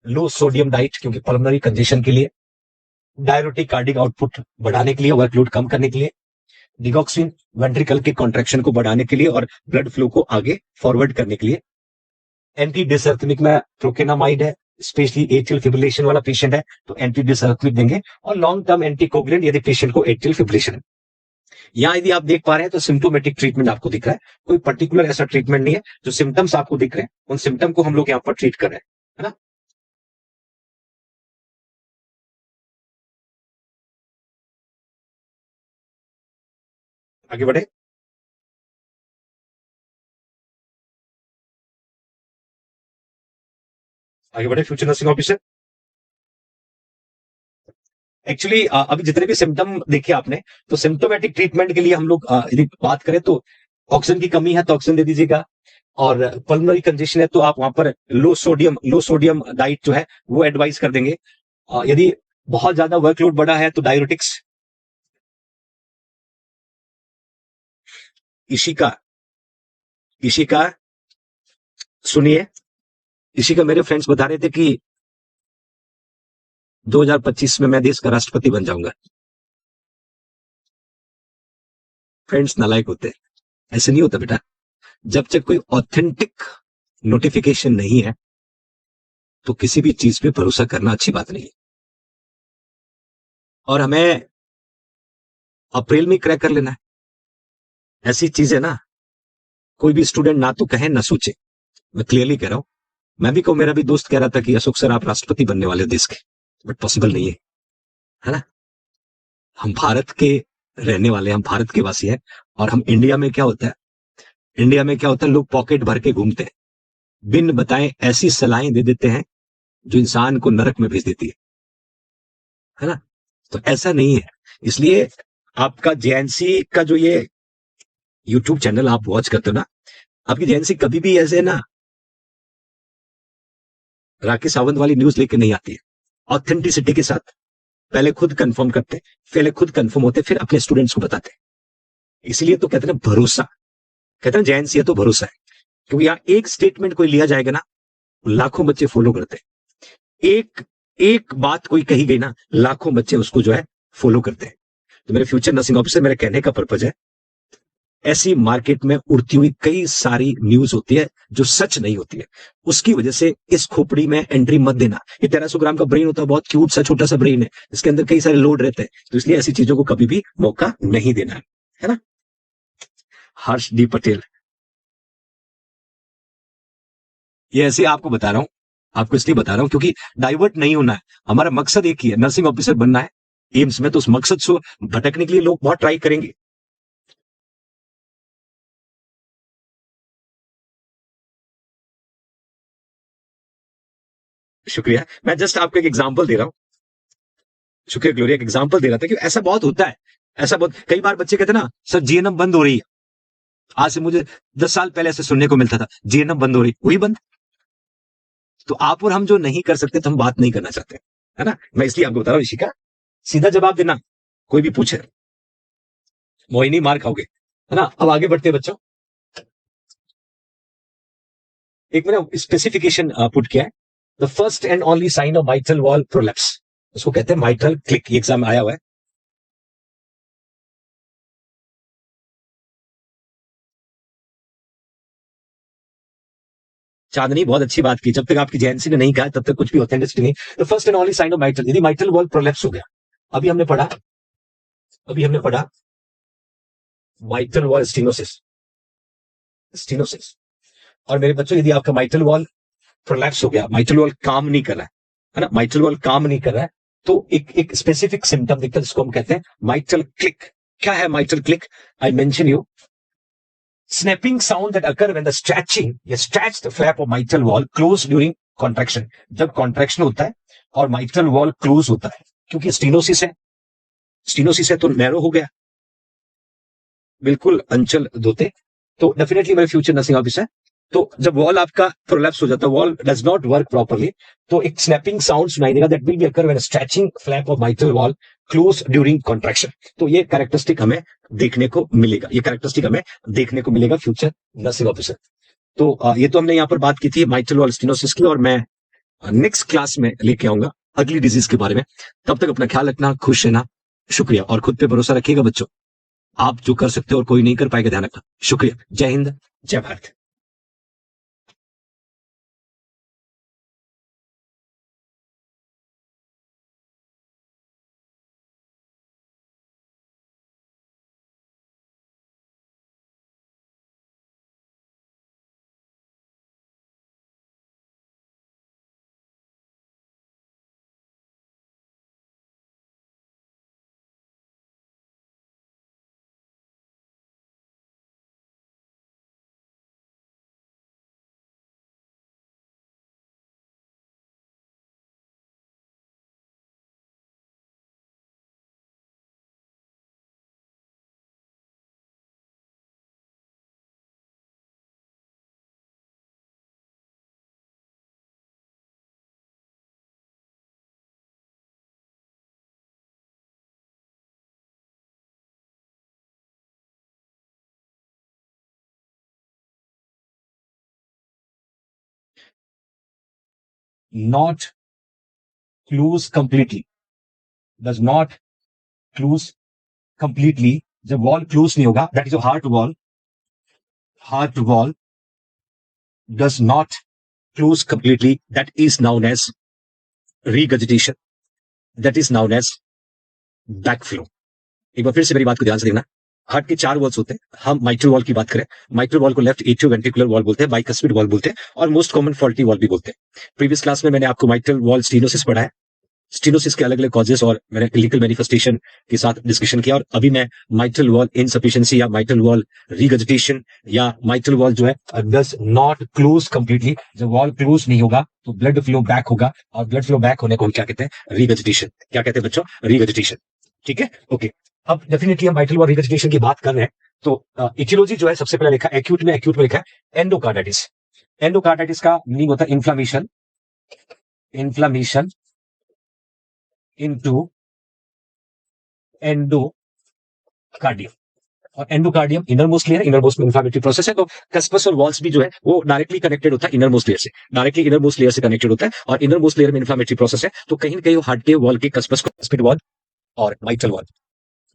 S1: लो सोडियम डाइट क्योंकि पल्मोनरी कंजेशन के लिए, डायरोटिक कार्डिक आउटपुट बढ़ाने के लिए, वर्कलोड कम करने के लिए, डिगॉक्सिन वेंट्रिकल के कॉन्ट्रैक्शन को बढ़ाने के लिए और ब्लड फ्लो को आगे फॉरवर्ड करने के लिए, एंटी डिसअर्थमिक में प्रोकेनामाइड है, स्पेशली एट्रियल फिब्रिलेशन वाला पेशेंट है तो एंटी डिसअर्थमिक देंगे, और लॉन्ग टर्म एंटीकोगुलेंट यदि पेशेंट को एट्रियल फिब्रिलेशन है। यहाँ यदि आप देख पा रहे हैं तो सिम्टोमेटिक ट्रीटमेंट आपको दिख रहा है, कोई पर्टिकुलर ऐसा ट्रीटमेंट नहीं है, जो सिम्टम्स आपको दिख रहे हैं उन सिम्टम को हम लोग यहाँ पर ट्रीट कर रहे हैं, है ना? आगे बढ़े, आगे बढ़े फ्यूचर नर्सिंग ऑफिसर। एक्चुअली अभी जितने भी सिम्टम देखे आपने, तो सिम्टोमेटिक ट्रीटमेंट के लिए हम लोग यदि बात करें तो ऑक्सीजन की कमी है तो ऑक्सीजन दे दीजिएगा, और पल्मोनरी कंजेशन है तो आप वहां पर लो सोडियम डाइट जो है वो एडवाइस कर देंगे। यदि बहुत ज्यादा वर्कलोड बढ़ा है तो डायरेटिक्स। इशिका, इशिका सुनिए, इशिका मेरे फ्रेंड्स बता रहे थे कि 2025 में मैं देश का राष्ट्रपति बन जाऊंगा। फ्रेंड्स नालायक होते हैं, ऐसे नहीं होता बेटा। जब तक कोई ऑथेंटिक नोटिफिकेशन नहीं है तो किसी भी चीज पे भरोसा करना अच्छी बात नहीं है। और हमें अप्रैल में क्रैक कर लेना है, ऐसी चीजें ना कोई भी स्टूडेंट ना तो कहे ना सोचे। मैं क्लियरली कह रहा हूं, मैं भी कहूं, मेरा भी दोस्त कह रहा था कि अशोक सर आप राष्ट्रपति बनने वाले देश के, बट पॉसिबल नहीं है ना? हम भारत के रहने वाले, हम भारत के वासी हैं, और हम इंडिया में क्या होता है, इंडिया में क्या होता है, लोग पॉकेट भर के घूमते हैं, बिन बताए ऐसी सलाहें दे देते हैं जो इंसान को नरक में भेज देती है ना? तो ऐसा नहीं है। इसलिए आपका जेएनसी का जो ये यूट्यूब चैनल आप वॉच करते हो ना, आपकी जेएनसी कभी भी ऐसे ना राकेश सावंत वाली न्यूज लेके नहीं आती है। ऑथेंटिसिटी के साथ पहले खुद कंफर्म करते, पहले खुद कंफर्म होते, फिर अपने स्टूडेंट्स को बताते। इसलिए तो कहते हैं भरोसा, कहते हैं जेएनसी है तो भरोसा है, क्योंकि यहां एक स्टेटमेंट कोई लिया जाएगा ना, लाखों बच्चे फॉलो करते हैं। एक एक बात कोई कही गई ना, लाखों बच्चे उसको जो है फॉलो करते हैं। तो मेरे फ्यूचर नर्सिंग ऑफिसर, मेरे कहने का पर्पज है, ऐसी मार्केट में उड़ती हुई कई सारी न्यूज होती है जो सच नहीं होती है, उसकी वजह से इस खोपड़ी में एंट्री मत देना। ये 1300 ग्राम का ब्रेन होता है, बहुत क्यूट सा छोटा सा ब्रेन है, इसके अंदर कई सारे लोड रहते हैं, तो इसलिए ऐसी चीजों को कभी भी मौका नहीं देना है ना? हर्ष डी पटेल, ये ऐसे आपको बता रहा हूं, आपको इसलिए बता रहा हूं क्योंकि डाइवर्ट नहीं होना है। हमारा मकसद एक ही है, नर्सिंग ऑफिसर बनना है एम्स में, तो उस मकसद से भटकने के लिए लोग बहुत ट्राई करेंगे। शुक्रिया, मैं जस्ट आपको एक एग्जांपल दे रहा हूं। शुक्रिया ग्लोरिया, एक एग्जांपल दे रहा था कि ऐसा बहुत होता है, ऐसा बहुत, कई बार बच्चे कहते हैं ना सर जीएनएम बंद हो रही है। आज से मुझे 10 साल पहले ऐसे सुनने को मिलता था, जीएनएम बंद हो रही, हुई बंद। तो आप और हम जो नहीं कर सकते तो हम बात नहीं करना चाहते, है ना? मैं इसलिए आपको बता रहा हूं इशिका, सीधा जवाब देना, कोई भी पूछे, मोहिनी मार खाओगे, है ना? अब आगे बढ़ते बच्चों, एक मैंने स्पेसिफिकेशन पुट किया है, the first and only sign of mitral valve prolapse, उसको कहते हैं माइट्रल क्लिक। एग्जाम आया हुआ है, चांदनी बहुत अच्छी बात की, जब तक आपकी जेएनसी ने नहीं कहा तब तक कुछ भी ऑथेंटिसिटी नहीं। The first and only sign of mitral, यदि माइट्रल वॉल प्रोलैप्स हो गया, अभी हमने पढ़ा, अभी हमने पढ़ा माइटल वॉल स्टीनोसिस, स्टीनोसिस। और मेरे बच्चों, यदि आपका माइटल वॉल प्रोलैप्स हो गया, माइटल वॉल काम नहीं कर रहा है ना, माइटल वॉल काम नहीं कर रहा है, तो एक स्पेसिफिक सिम्टम दिखता है जिसको हम कहते हैं माइटल क्लिक। क्या है mitral click? I mention you snapping sound that occur when the stretching या stretch the flap of mitral wall close during contraction। जब कॉन्ट्रैक्शन होता है और माइटल वॉल क्लोज होता है, क्योंकि स्टीनोसिस है, स्टीनोसिस है तो नैरो हो गया, बिल्कुल अंचल धोते। तो डेफिनेटली मेरे फ्यूचर नर्सिंग ऑफिसर, तो जब वॉल आपका प्रोलैप्स हो जाता है, wall does not work properly, तो एक स्नैपिंग साउंड सुनाई देगा, that will be occur when stretching flap of mitral wall close during contraction. तो ये कैरेक्टरिस्टिक हमें देखने को मिलेगा, ये कैरेक्टरिस्टिक हमें देखने को मिलेगा फ्यूचर नर्सिंग ऑफिसर। तो ये तो हमने यहाँ पर बात की थी माइटल वॉल स्टीनोसिस की, और मैं नेक्स्ट क्लास में लेके आऊंगा अगली डिजीज के बारे में। तब तक अपना ख्याल रखना, खुश रहना, शुक्रिया, और खुद पे भरोसा रखिएगा बच्चों। आप जो कर सकते हो और कोई नहीं कर पाएगा, ध्यान रखना। शुक्रिया। जय हिंद, जय Bharat. Not close completely, does not close completely. जब वॉल क्लोज नहीं होगा, that is heart valve, heart valve does not close completely, that is known as regurgitation, that is known as backflow. एक बार फिर से मेरी बात को ध्यान से देखना। हार्ट के चार वॉल्स होते हैं। हम माइट्रल वॉल की बात करें, माइट्रल वॉल को लेफ्ट एट्रियो वेंट्रिकुलर वॉल बोलते हैं, बाइकस्पिड वॉल बोलते हैं, और मोस्ट कॉमन फॉल्टी वॉल भी बोलते हैं। प्रीवियस क्लास में मैंने आपको माइट्रल वॉल स्टीनोसिस पढ़ा है, स्टीनोसिस के अलग अलग कॉजेस और मैंने क्लिनिकल मैनिफेस्टेशन के साथ डिस्कशन किया, और अभी मैं माइट्रल वॉल इनसफिशिएंसी या माइट्रल वॉल रिगर्जिटेशन या माइट्रल वॉल जो है डज नॉट क्लोज कंप्लीटली। जब वॉल क्लोज नहीं होगा तो ब्लड फ्लो बैक होगा, और ब्लड फ्लो बैक होने को हम क्या कहते हैं? रिगर्जिटेशन। क्या कहते हैं बच्चों? रिगर्जिटेशन। ठीक है, ओके। अब डेफिनेटली हम माइट्रल वॉल रिगर्जिटेशन की बात कर रहे हैं, तो इटियोलॉजी जो है सबसे पहले लिखा एक्यूट में लिखा है एंडोकार्डाइटिस। एंडोकार्डाइटिस का मीनिंग होता है इन्फ्लामेशन, इन्फ्लामेशन इनटू एंडोकार्डियम। और endocardium inner most layer, inner most में इंफ्लेमेटरी प्रोसेस है, तो कस्पस और वॉल्स भी जो है वो डायरेक्टली कनेक्टेड होता है इनर मोस्ट लेयर से, डायरेक्टली इनर मोस्ट लेयर से कनेक्टेड होता है, और इनर मोस्ट लेयर में इंफ्लेमेटरी प्रोसेस है, तो कहीं ना कहीं हार्ट के वॉल के कस्पस को स्पिड वॉल और mitral valve,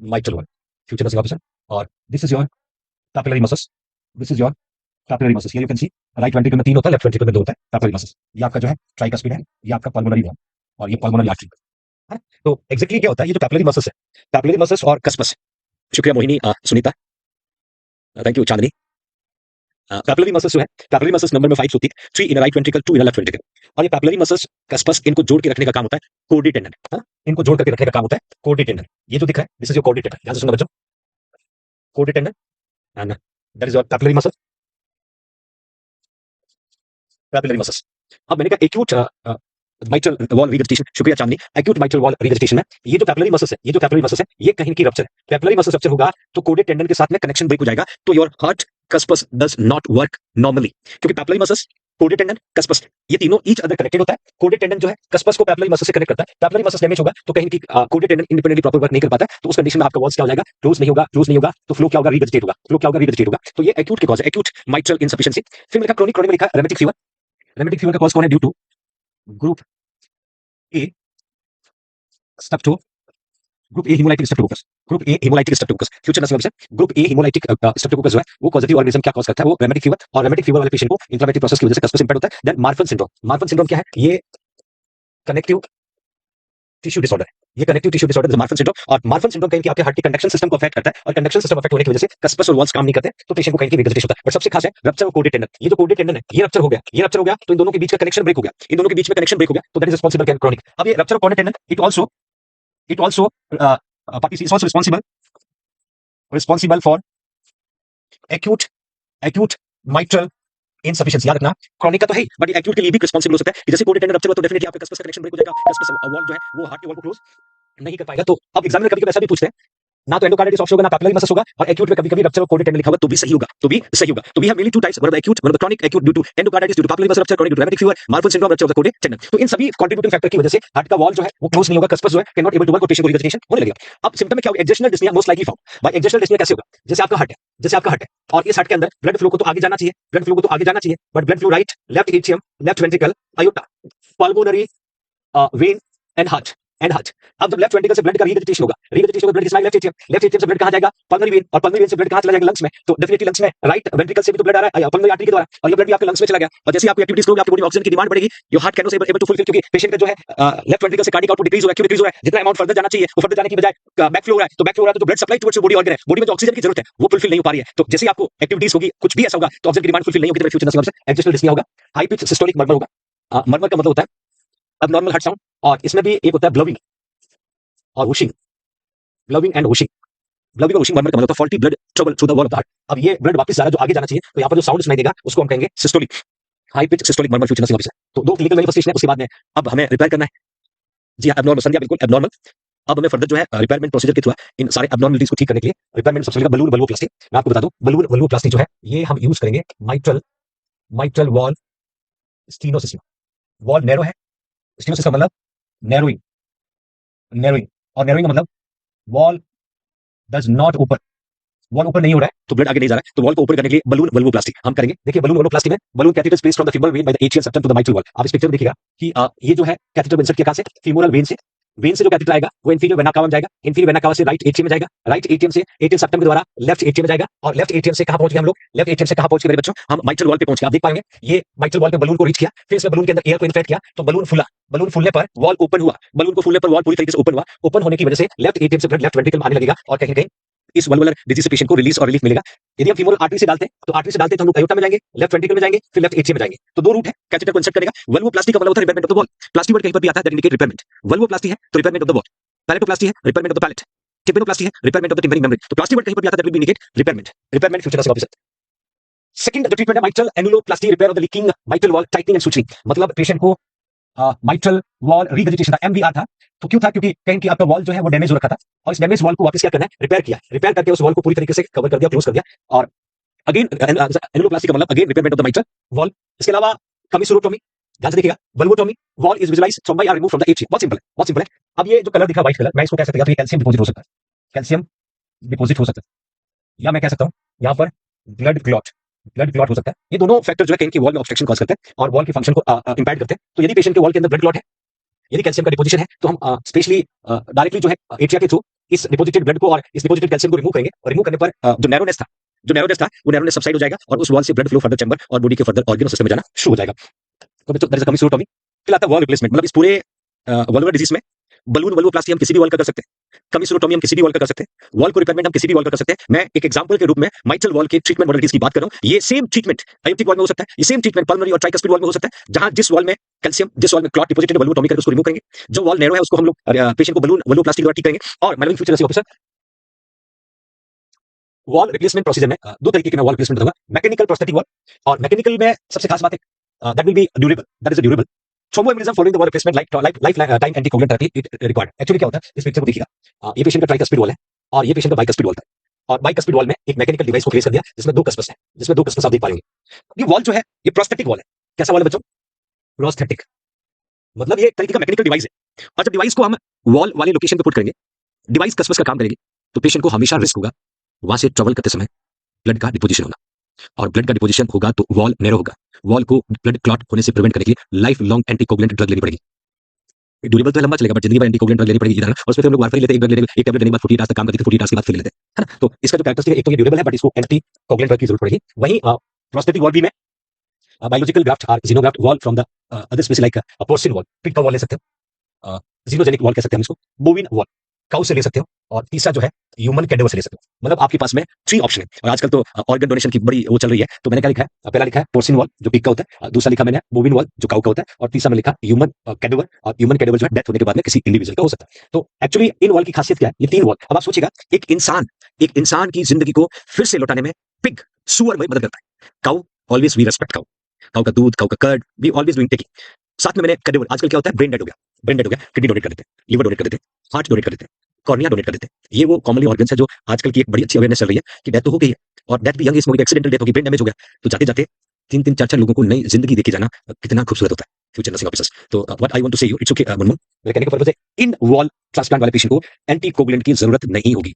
S1: mitral valve future nursing officer. और this is your papillary muscles, this is your papillary muscles. You can see right ventricle में 3 होता है, लेफ्ट वेंट्रिकल में 2 होता है पैपिलरी मसल्स। ये आपका जो है ट्राइकस्पिड है, ये आपका पल्मोनरी है, और ये पल्मोनरी आर्टरी है। तो एग्जैक्टली क्या होता है? ये जो पैपिलरी मसल्स है, पैपिलरी मसल्स और कस्पस। शुक्रिया Mohini, Sunita, thank you Chandni. Papillary muscles जो है, पैपिलरी मसल्स नंबर में 5 होती है, 3 in right ventricle, 2 in left ventricle. और ये पैपिलरी मसल्स कस्पस, इनको जोड़ के रखने का काम होता है कोर्डी टेंडन। हाँ, इनको जोड़ करके रखने का काम होता है कोर्डी टेंडन। ये जो दिख रहा है, this is your chordae tendon. ध्यान से सुनना बच्चों, chordae tendon and that is your papillary muscle, papillary muscles. अब मैंने कहा एक्यूट माइट्रल वॉल रिगर्जिटेशन, शुक्रिया चांदनी। एक्यूट माइट्रल वॉल रिगर्जिटेशन में ये जो पैपिलरी मसल्स है, ये जो पैपिलरी मसल्स है, ये कहीं की रप्चर है। पैपिलरी मसल रप्चर होगा तो कोर्डेड टेंडन के साथ में कनेक्शन ब्रेक हो जाएगा, तो your heart cusps does not work normally, क्योंकि papillary muscles, corded tendon, cusps, ये तीनों ईच अदर कनेक्टेड होता है। कोर्डेड टेंडन जो है कस्पस को पैपिलरी मसल से कनेक्ट करता है। पैपिलरी मसल डैमेज होगा तो कहीं की कोर्डेड टेंडन इंडिपेंडेंटली प्रॉपर वर्क नहीं कर पाता है, तो उस कंडीशन में आपका वॉल्स क्या हो जाएगा? क्लोज नहीं होगा, क्लोज नहीं होगा, तो फ्लो क्या होगा? रिगर्जिटेट होगा, फ्लो क्या होगा? रिगर्जिटेट होगा। तो ये एक्यूट के कॉज है, एक्यूट माइट्रल इनसफिशिएंसी। फिर लिखा क्रोनिक, क्रोनिक में लिखा रेमेटिक फीवर। रेमेटिक फीवर का कॉज कौन है? Due to group A strepto, group A haemolytic streptococcus, group A haemolytic streptococcus. Future nursing officer, group A haemolytic streptococcus जो है वो पॉजिटिव ऑर्गेनिज्म क्या कॉज करता है? वो रेमेटिक फीवर, और रेमेटिक फीवर वाले पेशेंट को इंफ्लेमेटरी प्रोसेस की वजह से कस्पस इंपैक्ट होता है। Then Marfan syndrome, Marfan syndrome क्या है? ये कनेक्टिव टिश्यू डिसऑर्डर है, ये connective tissue disorder Marfan syndrome, और मार्फन सिंड्रोम कहीं कि आपके हार्ट के कंडक्शन सिस्टम को अफेक्ट करता है, और कंडक्शन सिस्टम अफेक्ट होने की वजह से कस्पस और वॉल्स काम नहीं करते, तो पेशेंट को कहीं की वेगेटेशन होता है। बट सबसे खास है रप्चर ऑफ कोडेड टेंडन। ये जो कोडेड टेंडन है ये रप्चर हो गया, ये रप्चर हो गया तो इन दोनों के बीच का कनेक्शन ब्रेक हो गया, इन दोनों के बीच में कनेक्शन ब्रेक हो गया, तो that is responsible for chronic. अब ये rupture of coded tendon it also party is also responsible for acute mitral insufficiency. याद रखना क्रॉनिक का तो है ही, बट एक्यूट के लिए भी रिस्पांसिबल हो सकता है कि जैसे कोडेड टेंडन रप्चर हुआ तो डेफिनेटली आपका कस्पस का कनेक्शन ब्रेक हो जाएगा, कस्पस वॉल जो है वो हार्ट के वॉल को क्लोज नहीं कर पाएगा। तो अब एग्जाम में कभी-कभी ऐसा भी पूछते हैं, ना तो एंडोकार्डाइटिस ऑप्शन होगा, ना पैपिलरी मसल्स होगा, और एक्यूट में कभी-कभी रप्चर ऑफ कोडेड टेंडन लिखा होगा तो भी सही होगा, तो we have mainly two types, one of the acute, one of the chronic. Acute due to endocarditis, due to papillary muscle rupture, chronic due to hepatic fever, Marfan syndrome, rupture of the coded tendon. तो इन सभी कंट्रीब्यूटिंग फैक्टर की वजह से हार्ट का वॉल जो है वो क्लोज नहीं होगा, कस्पस जो है can not able to work, और पेशेंट को रिगर्जिटेशन होने लगेगा। अब सिम्पटम में क्या होगा? Exertional dyspnoea most likely found by exertional dyspnoea. कैसे होगा? जैसे आपका हार्ट है और इस हार्ट के अंदर ब्लड फ्लो को तो आगे जाना चाहिए, but blood flow right, left atrium, left ventricle, iota, pulmonary vein and heart. अब जब लेफ्ट वेंट्रिकल से ब्लड का रीवेजिटेशन होगा, ब्लड किसमें? लेफ्ट एट्रियम से ब्लड कहां जाएगा? पल्मोनरी वेन, और पल्मोनरी वेन से ब्लड कहां चला जाएगा? लंग्स में। तो डेफिनेटली लंग्स में राइट वेंट्रिकल से भी तो ब्लड आ रहा है पल्मोनरी आर्टरी के द्वारा, और ये ब्लड भी आपके लंग्स में चला गया, और जैसे आपकी एक्टिविटीज करोगे आपकी बॉडी में ऑक्सीजन की डिमांड बढ़ेगी, your heart can not able to fulfil, क्योंकि पेशेंट का जो है लेफ्ट वेंट्रिकल से कार्डियक आउटपुट डिक्रीज हो रहा है, जितना अमाउंट फर्दर जाना चाहिए वो फर्दर जाने की बजाय बैक फ्लो हो रहा है, तो जो blood supply towards body organ है, बॉडी में जो ऑक्सीजन की जरूरत है वो फुलफिल नहीं हो पा रही है। तो जैसे आपको एक्टिविटीज होगी, कुछ भी ऐसा होगा तो ऑक्सीजन की डिमांड फुलफिल नहीं होगी, तो फ्यूचर नर्वस एक्जेशनल डिस्निया होगा। हाई पिच सिस्टोलिक मर्मर होगा। मर्मर का मतलब होता है अबनॉर्मल हार्ट साउंड, और इसमें भी एक होता है ब्लोविंग और हुशिंग, ब्लोविंग एंड हुशिंग। ब्लोविंग और हुशिंग मर्मर का मतलब faulty blood trouble through the wall of the heart. अब ये ब्लड वापस जा रहा है जो आगे जाना चाहिए, तो यहाँ पर जो साउंड सुनाई देगा उसको हम कहेंगे systolic, high pitch systolic murmur future nervous. तो दो क्लिनिकल मैनिफेस्टेशन है, उसके बाद में अब हमें रिपेयर करना है। जी हाँ, एब्नॉर्मल संध्या, बिल्कुल एब्नॉर्मल। अब हमें फर्दर जो है रिपेयरमेंट प्रोसीजर के थ्रू इन सारे एब्नॉर्मलिटीज को ठीक करने के लिए रिपेयरमेंट सबसे पहले बलून वल्वोप्लास्टी। मैं आपको बता दूं बलून वल्वोप्लास्टी जो है ये हम यूज करेंगे माइट्रल वॉल स्टीनोसिस में। वॉल नैरो है, स्टीनोसिस का मतलब नैरोइंग, और नैरोइंग का मतलब wall does not open, valve open नहीं हो रहा है तो ब्लड आगे नहीं जा रहा है, तो वॉल को ओपन करने के लिए बलून वल्वोप्लास्टी हम करेंगे। देखिए बलून वल्वोप्लास्टी में balloon catheter placed from the femoral vein by the atrial septum to the mitral valve. आप इस पिक्चर में देखिएगा कि ये जो है कैथेटर इंसर्ट किया कहां से? फीमोरल वेन से जो कैथेटर आएगा वो इंफीरियर वेना कावा में जाएगा, इंफीरियर वेना कावा से राइट एट्रियम में जाएगा, राइट एट्रियम से एट्रियल सेप्टम के द्वारा लेफ्ट एट्रियम में जाएगा, और लेफ्ट एट्रियम से कहां पहुंच गए हम लोग? लेफ्ट एट्रियम से कहां पहुंच गए मेरे बच्चों? हम माइट्रल वॉल पे पहुंच गए। आप देख पाएंगे ये माइट्रल वॉल पे बलून को रीच किया, फिर इसमें बलून के अंदर एयर को इन्फ्लेट किया तो बलून फूला, बलून फूलने पर वॉल ओपन हुआ, बलून को फूलने पर वॉल पूरी तरीके से ओपन हुआ। ओपन होने की वजह से लेफ्ट एट्रियम से ब्लड लेफ्ट वेंट्रिकल में आने लगेगा, और कहीं कहीं इस वल्वुलर डिजीज से पेशेंट को रिलीज और रिलीफ मिलेगा। यदि हम फीमोरल आर्टरी से डालते हैं तो आर्टरी से डालते हैं तो हम लोग आयोटा में जाएंगे, लेफ्ट वेंट्रिकल में जाएंगे, फिर लेफ्ट एट्रियम में जाएंगे। तो दो रूट है कैथेटर को इंसर्ट करेगा। वल्वोप्लास्टी का मतलब होता है repairment of the wall. प्लास्टी word कहीं पर भी आता है दैट इंडिकेट रिपेयरमेंट। वल्वोप्लास्टी है तो repairment of the valve, palatoplasty है repairment of the palate, tympanoplasty है repairment of the tympanic membrane. तो प्लास्टी वर्ड कहीं पर भी आता है that will indicate repairment future nervous officer. Second जो ट्रीटमेंट है mitral annuloplasty, repair of the leaking mitral valve, tightening and suturing. मतलब पेशेंट को माइट्रल वॉल रिवेजिटेशन था, एमवीआर था, तो क्यों था? क्योंकि कहीं की आपका वॉल जो है वो डैमेज हो रखा था, और इस डैमेज वॉल को वापस क्या करना है? रिपेयर किया, रिपेयर करके उस वॉल को पूरी तरीके से कवर कर दिया, क्लोज कर दिया। और अगेन एनुलोप्लास्टी का मतलब again repairment of the mitral valve. इसके अलावा कमीसुरोटोमी, ध्यान से देखिएगा, valvotomy, valve is visualised, thrombi are removed from the atrium. बहुत सिंपल है, बहुत सिंपल है। अब ये जो कलर दिखा व्हाइट कलर, मैं इसको कह सकता हूं कैल्शियम डिपॉजिट हो सकता है, कैल्शियम डिपॉजिट हो सकता है, या मैं कह सकता हूं यहां पर ब्लड क्लॉट हो सकता है। ये दोनों फैक्टर जो है कहीं की वॉल में ऑब्स्ट्रक्शन कॉज करते हैं और वॉल के फंक्शन को इंपैक्ट करते हैं। तो यदि पेशेंट के वॉल के अंदर ब्लड क्लॉट है, यदि कैल्शियम का डिपोजिशन है, तो हम स्पेशली डायरेक्टली जो है एट्रिया के थ्रू इस डिपोजिटेड ब्लड को और इस डिपोजिटेड कैल्शियम को रिमूव करेंगे, और रिमूव करने पर जो नैरोनेस था वो नैरोनेस सबसाइड हो जाएगा, और उस वॉल से ब्लड फ्लो फर्दर चैम्बर और बॉडी के फर्दर ऑर्गन सिस्टम में जाना शुरू हो जाएगा। तो दैट इज अ कमीसुरोटोमी। फिर आता है वॉल रिप्लेसमेंट, मतलब इस पूरे वल्वुलर डिजीज में बलून वल्वोप्लास्टी हम किसी भी वॉल का कर सकते हैं, कमीसुरोटोमी हम किसी भी वॉल का कर सकते हैं, वॉल को रिपेयरमेंट हम किसी भी वॉल का कर सकते हैं। मैं एक एग्जांपल के रूप में माइट्रल वॉल के ट्रीटमेंट मॉडलिटीज की बात कर रहा हूं। ये सेम ट्रीटमेंट आयोप्टिक वॉल में हो सकता है, ये सेम ट्रीटमेंट पल्मोनरी और ट्राइकस्पिड वॉल में हो सकता है, जहां जिस वॉल में कैल्शियम, जिस वॉल में क्लॉट डिपॉजिटेड वल्वोटोमी करके उसको रिमूव करेंगे, जो वॉल नैरो है उसको हम लोग पेशेंट को बलून वल्वोप्लास्टी द्वारा ठीक करेंगे। और managing future nursing officer wall replacement procedure में दो तरीके के मैं वॉल रिप्लेसमेंट दूंगा, मैकेनिकल प्रोस्थेटिक वॉल, और मैकेनिकल में सबसे खास बात है that will B durable, that is durable. Thromboembolism following the wall replacement life time anticoagulant therapy it required. Actually क्या होता है, इस पिक्चर को देखिएगा, ये पेशेंट का ट्राइकस्पिड वॉल है और ये पेशेंट का बाइकस्पिड वॉल था, और बाइकस्पिड वॉल में एक मैकेनिकल डिवाइस को प्लेस कर दिया जिसमें दो कस्पस है, आप देख पाएंगे। ये वॉल जो है ये प्रोस्थेटिक वॉल है। कैसा वॉल है बच्चों? प्रोस्थेटिक, मतलब ये एक तरीके का मैकेनिकल डिवाइस है, और जब डिवाइस को हम वॉल वाले लोकेशन पे पुट करेंगे, डिवाइस कस्पस का काम करेगी, तो पेशेंट को हमेशा रिस्क होगा वहां से ट्रेवल करते समय ब्लड का डिपोजिशन होना, और ब्लड का डिपोजिशन होगा तो वॉल नैरो होगा, वॉल को ब्लड क्लॉट होने से प्रिवेंट करने के लिए लाइफ लॉन्ग एंटीकोगुलेंट ड्रग लेनी पड़ेगी। ड्यूरेबल तो लंबा चलेगा, बट जिंदगी भर एंटीकोगुलेंट ड्रग लेनी पड़ेगी इधर, और उसमें हम लोग वारफारिन लेते हैं, एक ड्रग लेने एक टैबलेट लेने के बाद 48 आवर्स तक काम करती है, 48 आवर्स के बाद फिर लेते हैं, है ना। तो इसका जो कैरेक्टरिस्टिक है, एक तो ये ड्यूरेबल है, बट इसको एंटीकोगुलेंट ड्रग की जरूरत पड़ेगी। वहीं प्रोस्थेटिक वॉल भी में बायोलॉजिकल ग्राफ्ट और xenograft wall from the other species like porcine wall, pig का वॉल ले सकते हो, जीनोजेनिक वॉल कह सकते हैं हम इसको, बोविन वॉल काउ से ले सकते हो, और तीसरा जो है ह्यूमन कैडेवर से ले सकते हो। मतलब आपके पास में 3 ऑप्शन है। और आजकल तो ऑर्गन डोनेशन की बड़ी वो चल रही है, तो मैंने क्या लिखा है, पहला लिखा है पोर्सिन वॉल जो पिग का होता है, दूसरा लिखा मैंने बोविन वॉल जो काउ का होता है, और तीसरा में लिखा ह्यूमन कैडेवर, और ह्यूमन कैडेवर जो है डेथ होने के बाद में किसी इंडिविजुअल का हो सकता है। तो एक्चुअली इन वॉल की खासियत क्या है, ये 3 वॉल, अब आप सोचिएगा एक इंसान की जिंदगी को फिर से लौटाने में पिग सुअर में मदद करता है। Cow always we respect cow, cow का दूध, काउ का curd, we always doing taking. साथ में मैंने कैडेवर, आजकल क्या होता है, ब्रेन डेड हो गया, ब्रेन डेड हो गया, किडनी डोनेट कर देते हैं, लिवर डोनेट कर देते हैं, हार्ट डोनेट कर देते हैं, कॉर्निया डोनेट कर देते हैं। ये वो कॉमनली ऑर्गन्स है जो आजकल की एक बड़ी अच्छी अवेयरनेस चल रही है कि डेथ तो हो गई है, और डेथ भी यंग एज में एक्सीडेंटल डेथ होगी, ब्रेन डैमेज हो गया, तो जाते जाते 3-3 4-4 लोगों को नई जिंदगी देके जाना कितना खूबसूरत होता है फ्यूचर नर्सिंग ऑफिसर्स। तो what I want to say you, it's okay Munmun, मेरे कहने का पर्पस है इन वॉल ट्रांसप्लांट वाले पेशेंट को एंटीकोगुलेंट की जरूरत नहीं होगी।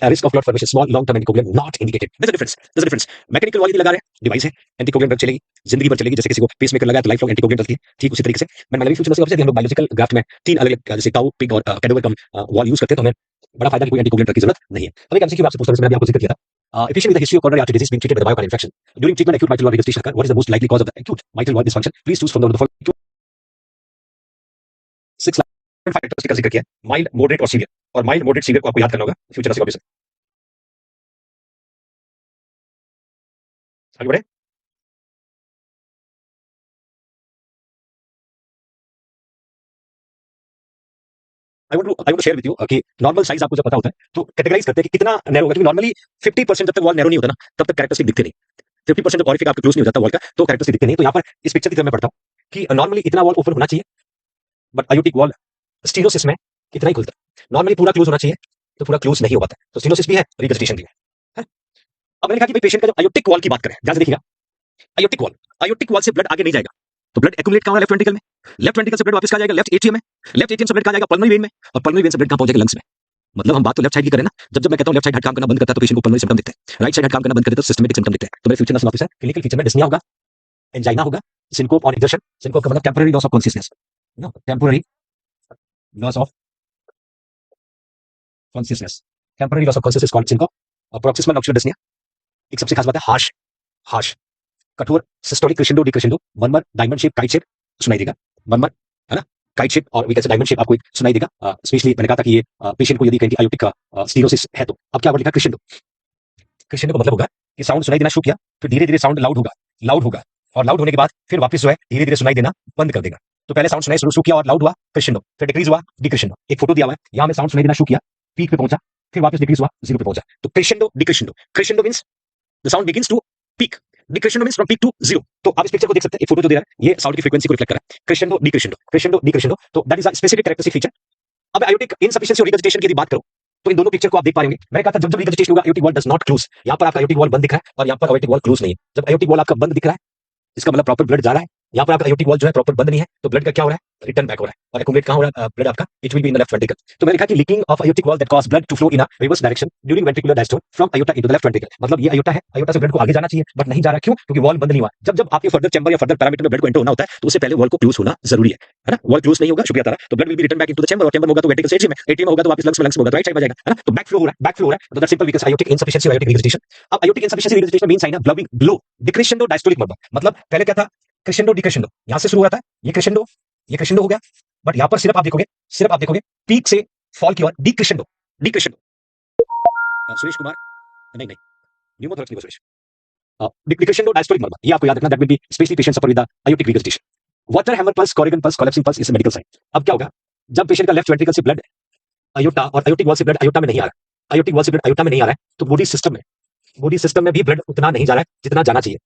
S1: Risk of blood formation small long term anticoagulant not indicated. There is a difference. Mechanical valve यदि लगा रहे हैं, डिवाइस है, एंटीकोगुलेंट ड्रग चलेगी, जिंदगी भर चलेगी, जैसे किसी को पेसमेकर लगा है तो लाइफ लॉन्ग एंटीकोगुलेंट चलती है, ठीक उसी तरीके से मैंने फ्यूचर नर्सिंग ऑफिसर हम लोग बायोलॉजिकल ग्राफ्ट में 3 अलग-अलग जैसे काउ, पिग और कैडेवर का वॉल यूज करते हैं, तो हमें बड़ा फायदा कि कोई एंटीकोगुलेंट ड्रग की जरूरत नहीं है। अब एक एमसीक्यू आपसे पूछता हूं, मैंने आपको जिक्र किया था, a patient with a history of coronary artery disease being treated with a myocardial infarction. During treatment, acute mitral valve regurgitation occur. What is the most likely cause of the acute mitral valve dysfunction? Please choose from the following 6 factors का जिक्र किया, माइल्ड, मॉडरेट और सीवियर, और माइल्ड, मॉडरेट, सीवियर को आपको याद करना होगा फ्यूचर नर्सिंग ऑफिसर। आगे बढ़े। I want to share with you कि नॉर्मल साइज आपको जब पता होता है तो कैटेगराइज करते हैं कि कितना नैरो होगा, क्योंकि नॉर्मली 50% जब तक वॉल नैरो नहीं होता ना तब तक कैरेक्टरिस्टिक दिखते नहीं। 50% जब ऑरिफिक आपका क्लोज नहीं हो जाता वॉल का तो कैरेक्टरिस्टिक दिखते नहीं। तो यहाँ पर इस पिक्चर की तरह मैं पढ़ता हूँ कि नॉर्मली इतना वॉल ओपन होना चाहिए, बट अयोटिक वॉल स्टीनोसिस में इतना ही खुलता है। नॉर्मली पूरा क्लोज होना चाहिए, तो पूरा क्लोज नहीं हो पाता, तो स्टीनोसिस भी है, रिगर्जिटेशन भी है। अब मैंने कहा कि पेशेंट का जब अयोटिक वॉल की बात करें, ध्यान से देखिएगा, अयोटिक वॉल से ब्लड आगे नहीं जाएगा, तो ब्लड एक्यूमुलेट कहां होगा, लेफ्ट वेंट्रिकल में, लेफ्ट वेंट्रिकल से ब्लड वापस कहां जाएगा, लेफ्ट एट्रियम में, लेफ्ट एट्रियम से ब्लड कहां जाएगा, पल्मोनरी वेन में, और पल्मोनरी वेन से ब्लड कहां पहुंचेगा, लंग्स में। मतलब हम बात तो लेफ्ट साइड की करें ना, जब मैं कहता हूं लेफ्ट साइड हार्ट काम करना बंद करता है तो पेशेंट को पल्मोनरी सिम्पटम दिखते हैं, राइट साइड हार्ट काम करना बंद करता है तो सिस्टमैटिक सिम्पटम दिखते हैं। तो मेरे future nursing officer clinical feature में डिस्निया होगा, एंजाइना होगा, सिनकोप और एक्सर्शन। सिनकोप का मतलब temporary loss of consciousness, no temporary loss of consciousness, temporary loss of consciousness called syncope. और प्रोक्सिमल ऑक्सीजन डिस्निया, एक सबसे खास बात है हार्श, हार्श कठोर systolic crescendo decrescendo, murmur, diamond shape, kite shape सुनाई देगा, मरमर है ना, काइट शेप और वी कैसे डायमंड शेप आपको सुनाई देगा। स्पेशली मैंने कहा था कि ये पेशेंट को यदि कहीं अयोटिक का स्टीरोसिस है तो अब क्या वर्ड लिखा, क्रेसेंडो। क्रेसेंडो का मतलब होगा कि साउंड सुनाई देना शुरू किया, फिर धीरे धीरे साउंड लाउड होगा, लाउड होगा, और लाउड होने के बाद फिर वापस जो है धीरे धीरे सुनाई देना बंद कर देगा। तो पहले साउंड सुनाई शुरू किया और लाउड हुआ, क्रेसेंडो, फिर डिक्रीज हुआ, डिक्रेसेंडो। एक फोटो दिया हुआ है, यहां में साउंड सुनाई देना शुरू किया, पीक पे पहुंचा, फिर वापस डिक्रीज हुआ, 0 पे पहुंचा, तो crescendo decrescendo. Crescendo means the sound begins to peak, decrescendo means from peak to 0। तो आप इस पिक्चर को देख सकते हैं, एक फोटो जो दे रहा है ये साउंड की फ्रीक्वेंसी को रिफ्लेक्ट कर रहा है, क्रेसेंडो डिक्रेसेंडो, क्रेसेंडो डिक्रेसेंडो। तो that is a specific characteristic feature. अब अयोटिक इनसफिशिएंसी और रिगर्जिटेशन की यदि बात करो तो इन दोनों पिक्चर को आप देख पा रहे होंगे। मैंने कहा था जब जब रिगर्जिटेशन होगा aortic wall does not close, यहां पर आपका अयोटिक वॉल बंद दिख रहा है और यहां पर अयोटिक वॉल क्लोज नहीं है। जब अयोटिक वॉल आपका बंद दिख रहा है इसका मतलब प्रॉपर ब्लड जा रहा है, यहाँ पर आपका अयोटिक वॉल जो है प्रॉपर बंद नहीं है, तो ब्लड का क्या हो रहा है, रिटर्न बैक हो रहा है, और एक्यूमुलेट कहां हो रहा है ब्लड आपका, it will be in the left ventricle. तो मैंने लिखा कि leaking of aortic valve that cause blood to flow in a reverse direction during ventricular diastole from aorta into the left ventricle. मतलब ये अयोटा है, अयोटा से ब्लड को आगे जाना चाहिए बट नहीं जा रहा, क्यों, क्योंकि वॉल बंद नहीं हुआ। जब जब आपके फर्दर चैम्बर या फर्दर पैरामीटर में ब्लड को एंटर होना होता है तो उससे पहले वॉल को क्लोज होना जरूरी है ना। वॉल क्लोज नहीं होगा, शुक्रिया तारा, तो blood will be return back into the chamber, और चैम्बर होगा तो वेंट्रिकल से एट्रियम में, एट्रियम होगा तो वापस लंग्स में, लंग्स में होगा तो राइट साइड में जाएगा, है ना। तो बैक फ्लो हो रहा है, बैक फ्लो हो रहा है, तो that's simple because aortic insufficiency और अयोटिक रिगर्जिटेशन। अब aortic insufficiency regurgitation mean sine है ब्लबिंग ब्लो, डिक्रेसेंडो डायस्टोलिक मरमर। मतलब पहले क्या था, क्रेसेंडो डिक्रेसेंडो, यहां से शुरू हो रहा था, ये क्रेसेंडो हो गया, बट यहां पर सिर्फ आप देखोगे पीक से फॉल की ओर डिक्रेसेंडो, डिक्रेसेंडो। सुरेश कुमार, नहीं नहीं, न्यूमोथोरैक्स नहीं, सुरेश, डिक्रेसेंडो डायस्टोलिक मरमर, ये आपको याद रखना, that will be specially patients suffer with the aortic regurgitation. Water hammer pulse, Corrigan pulse, collapsing pulse is a medical sign. अब क्या होगा, जब पेशेंट का लेफ्ट वेंट्रिकल से ब्लड अयोटा और अयोटिक वॉल से ब्लड अयोटा में नहीं आ रहा है, अयोटिक वॉल से ब्लड अयोटा में नहीं आ रहा है, तो बॉडी सिस्टम में भी ब्लड उतना नहीं जा रहा है जितना जाना चाहिए,